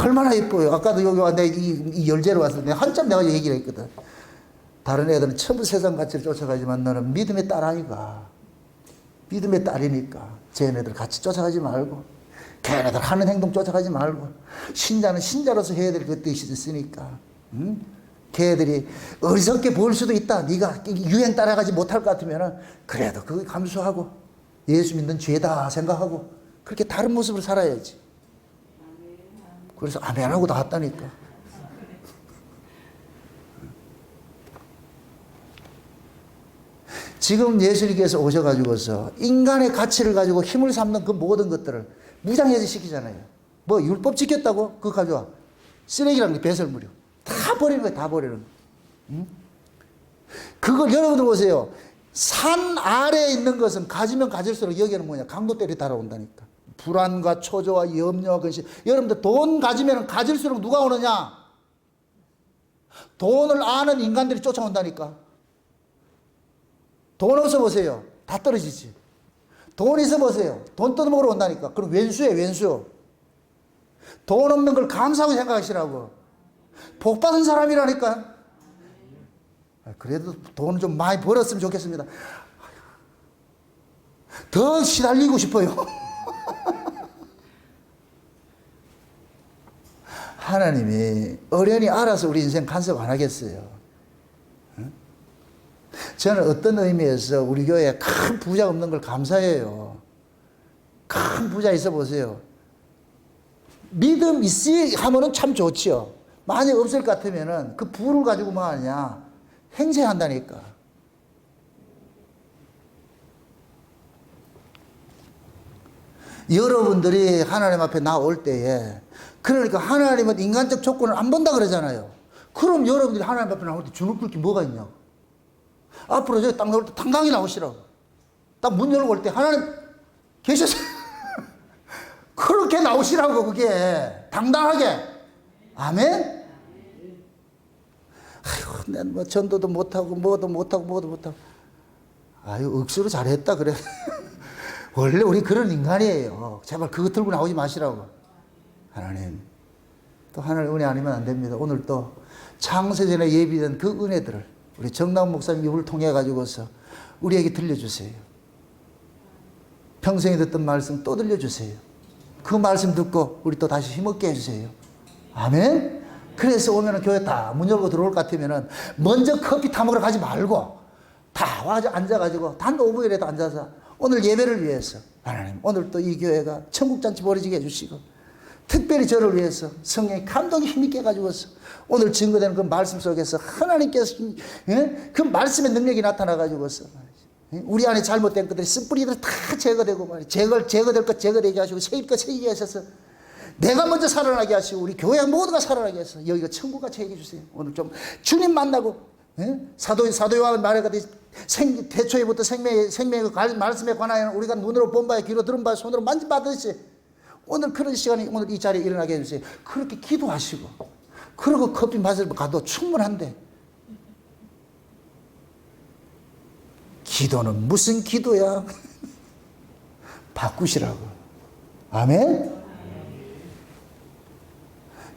얼마나 예뻐요. 아까도 여기 왔는데 이 열제로 왔을 때 한참 내가 얘기를 했거든. 다른 애들은 전부 세상 가치를 쫓아가지만 너는 믿음의 딸 아이가. 믿음의 딸이니까 쟤네들 같이 쫓아가지 말고 걔네들 하는 행동 쫓아가지 말고 신자는 신자로서 해야 될 그 뜻이 있으니까. 걔들이 어리석게 보일 수도 있다. 네가 유행 따라가지 못할 것 같으면 그래도 그거 감수하고 예수 믿는 죄다 생각하고 그렇게 다른 모습으로 살아야지. 그래서 아멘하고 나왔다니까. 지금 예수님께서 오셔가지고서 인간의 가치를 가지고 힘을 삼는 그 모든 것들을 무장해제 시키잖아요. 뭐 율법 지켰다고? 그거 가져와. 쓰레기라는 게 배설물이요. 다 버리는 거예요. 다 버리는 거. 응? 그걸 여러분들 보세요. 산 아래에 있는 것은 가지면 가질수록 여기는 뭐냐? 강도 때리 달아온다니까. 불안과 초조와 염려와 근심. 여러분들 돈 가지면 가질수록 누가 오느냐? 돈을 아는 인간들이 쫓아온다니까. 돈 없어 보세요. 다 떨어지지. 돈 있어 보세요. 돈 뜯어먹으러 온다니까. 그럼 왼수예요, 왼수. 돈 없는 걸 감사하고 생각하시라고. 복 받은 사람이라니까. 그래도 돈을 좀 많이 벌었으면 좋겠습니다. 더 시달리고 싶어요. 하나님이 어련히 알아서 우리 인생 간섭 안 하겠어요. 저는 어떤 의미에서 우리 교회에 큰 부자 없는 걸 감사해요. 큰 부자 있어 보세요. 믿음 있으 하면은 참 좋지요. 만약 없을 것 같으면은 그 부를 가지고 뭐 하냐. 행세한다니까. 여러분들이 하나님 앞에 나올 때에 그러니까 하나님은 인간적 조건을 안 본다 그러잖아요. 그럼 여러분들이 하나님 앞에 나올 때 주눅 들 게 뭐가 있냐. 앞으로 저기 딱 나올 때 당당히 나오시라고. 딱 문 열고 올 때 하나님 계셨어요. 그렇게 나오시라고 그게. 당당하게. 아멘? 아이고, 난 뭐 전도도 못하고 뭐도 못하고. 아유, 억수로 잘했다 그래. 원래 우리 그런 인간이에요. 제발 그거 들고 나오지 마시라고. 하나님. 또 하나님 은혜 아니면 안 됩니다. 오늘 또 창세전에 예비된 그 은혜들을 우리 정남 목사님 입을 통해 가지고서 우리에게 들려주세요. 평생에 듣던 말씀 또 들려주세요. 그 말씀 듣고 우리 또 다시 힘없게 해주세요. 아멘. 그래서 오면은 교회 다 문 열고 들어올 것 같으면은 먼저 커피 타 먹으러 가지 말고 다 와서 앉아가지고 단 5분이라도 앉아서 오늘 예배를 위해서 하나님 오늘 또 이 교회가 천국잔치 벌어지게 해주시고 특별히 저를 위해서 성령의 감동이 힘있게 해가지고서 오늘 증거되는 그 말씀 속에서 하나님께서 그 말씀의 능력이 나타나가지고서 우리 안에 잘못된 것들이 쓴뿌리들이 다 제거되고 말이야. 제거될 것 제거되게 하시고 새길 것 새기게 하셔서 내가 먼저 살아나게 하시고 우리 교회 모두가 살아나게 해서 여기가 천국과 제게 해주세요. 오늘 좀 주님 만나고 사도 요한 말하거든 태초에부터 생명의 말씀에 관하여 우리가 눈으로 본 바에 귀로 들은 바에 손으로 만져봤듯이 오늘 그런 시간이 오늘 이 자리에 일어나게 해주세요. 그렇게 기도하시고 그리고 커피 맛을 가도 충분한데 기도는 무슨 기도야? 바꾸시라고. 아멘?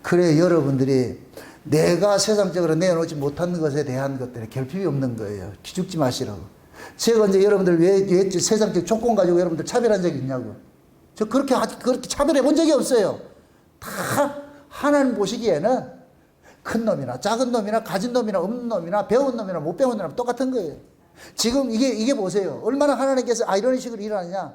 그래 여러분들이 내가 세상적으로 내놓지 못하는 것에 대한 것들에 결핍이 없는 거예요. 기죽지 마시라고. 제가 이제 여러분들 왜 세상적 조건 가지고 여러분들 차별한 적이 있냐고. 저 그렇게 차별해 본 적이 없어요. 다 하나님 보시기에는 큰 놈이나 작은 놈이나 가진 놈이나 없는 놈이나 배운 놈이나 못 배운 놈이나 똑같은 거예요. 지금 이게 보세요. 얼마나 하나님께서 이런 식으로 일하느냐.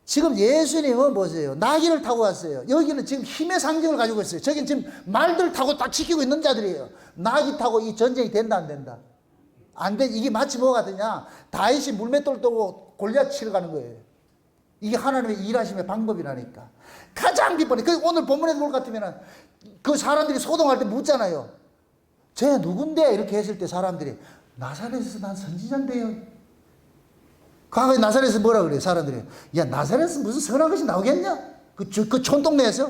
지금 예수님은 보세요. 나귀를 타고 왔어요. 여기는 지금 힘의 상징을 가지고 있어요. 저기는 지금 말들 타고 딱 지키고 있는 자들이에요. 나귀 타고 이 전쟁이 된다 안 된다? 안 돼. 이게 마치 뭐 같으냐. 다윗이 물맷돌 떠고 골리앗 치러 가는 거예요. 이게 하나님의 일하심의 방법이라니까. 가장 기뻐요. 오늘 본문에 볼 것 같으면 그 사람들이 소동할 때 묻잖아요. 쟤 누군데? 이렇게 했을 때 사람들이 나사렛에서 난 선지자인데요. 과거에 나사렛에서 뭐라 그래요? 사람들이 야 나사렛에서 무슨 선한 것이 나오겠냐? 그 촌동네에서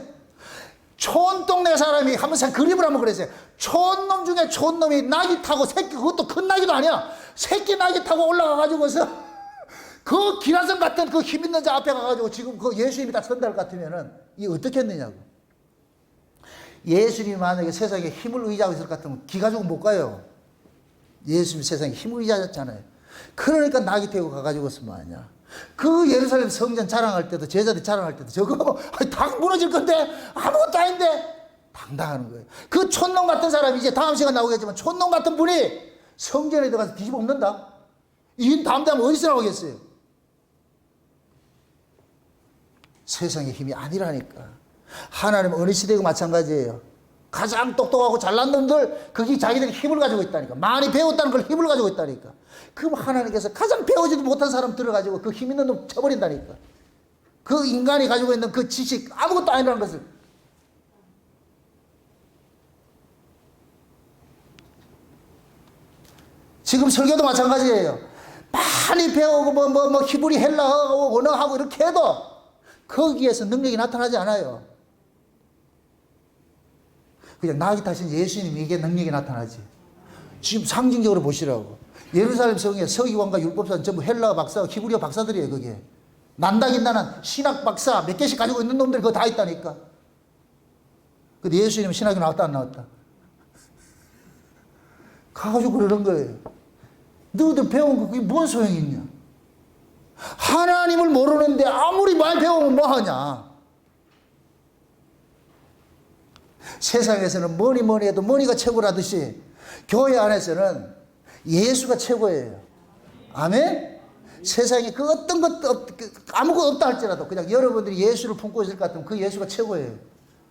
촌동네 사람이 한번 그림을 한번 그랬어요. 촌놈 중에 촌놈이 나귀 타고 새끼 그것도 큰 나귀도 아니야. 새끼 나귀 타고 올라가가지고서 그 기라성 같은 그 힘 있는 자 앞에 가가지고 지금 그 예수님이 다 선다할 것 같으면은 이게 어떻게 했느냐고. 예수님이 만약에 세상에 힘을 의지하고 있을 것 같으면 기 가지고 못 가요. 예수님이 세상에 힘을 의지하셨잖아요. 그러니까 나귀 태우고 가가지고서 뭐하냐. 그 예루살렘 성전 자랑할 때도 제자들 자랑할 때도 저거 다 무너질 건데 아무것도 아닌데 당당하는 거예요. 그 촌놈 같은 사람이 이제 다음 시간 나오겠지만 촌놈 같은 분이 성전에 들어가서 뒤집어 엎는다. 이 다음 어디서 나오겠어요? 세상의 힘이 아니라니까. 하나님은 어느 시대고 마찬가지예요. 가장 똑똑하고 잘난 놈들 그게 자기들이 힘을 가지고 있다니까. 많이 배웠다는 걸 힘을 가지고 있다니까. 그럼 하나님께서 가장 배우지도 못한 사람 들어가지고 그 힘 있는 놈 쳐버린다니까. 그 인간이 가지고 있는 그 지식 아무것도 아니라는 것을. 지금 설교도 마찬가지예요. 많이 배우고 히브리 헬라어 원어하고 이렇게 해도 거기에서 능력이 나타나지 않아요. 그냥 나귀 타신 예수님이 이게 능력이 나타나지. 지금 상징적으로 보시라고. 예루살렘 성에 서기관과 율법사는 전부 헬라어 박사, 히브리어 박사들이에요. 거기에 난다긴다는 신학 박사 몇 개씩 가지고 있는 놈들이 그거 다 있다니까. 근데 예수님은 신학이 나왔다 안 나왔다? 가가지고 그러는 거예요. 너희들 배운 거 그게 뭔 소용이 있냐. 하나님을 모르는데 아무리 많이 배우면 뭐하냐. 세상에서는 뭐니 해도 머니가 최고라듯이 교회 안에서는 예수가 최고예요. 아멘? 세상에 그 어떤 것도 아무것도 없다 할지라도 그냥 여러분들이 예수를 품고 있을 것 같으면 그 예수가 최고예요.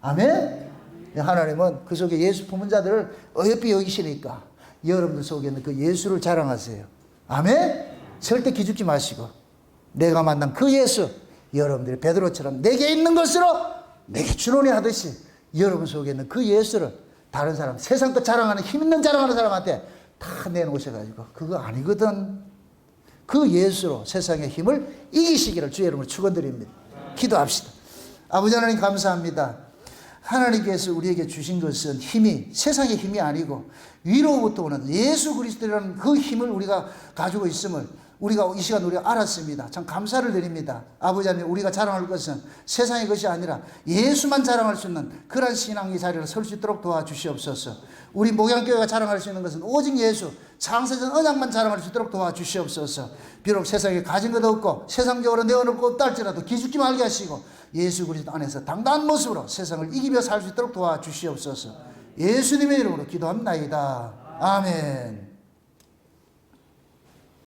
아멘? 하나님은 그 속에 예수 품은 자들을 어여삐 여기시니까 여러분들 속에 있는 그 예수를 자랑하세요. 아멘? 절대 기죽지 마시고 내가 만난 그 예수 여러분들이 베드로처럼 내게 있는 것으로 내게 주노니 하듯이 여러분 속에 있는 그 예수를 다른 사람 세상 것 자랑하는 힘 있는 자랑하는 사람한테 다 내놓으셔가지고 그거 아니거든. 그 예수로 세상의 힘을 이기시기를 주의 이름으로 축원드립니다. 기도합시다. 아버지 하나님 감사합니다. 하나님께서 우리에게 주신 것은 힘이 세상의 힘이 아니고 위로부터 오는 예수 그리스도라는 그 힘을 우리가 가지고 있음을 우리가 이 시간 우리가 알았습니다. 참 감사를 드립니다. 아버지 하나님, 우리가 자랑할 것은 세상의 것이 아니라 예수만 자랑할 수 있는 그러한 신앙의 자리를 설 수 있도록 도와주시옵소서. 우리 목양교회가 자랑할 수 있는 것은 오직 예수, 창세전 언약만 자랑할 수 있도록 도와주시옵소서. 비록 세상에 가진 것 없고 세상적으로 내어놓을 것 없다 할지라도 기죽지 말게 하시고 예수 그리스도 안에서 당당한 모습으로 세상을 이기며 살 수 있도록 도와주시옵소서. 예수님의 이름으로 기도합나이다. 아멘.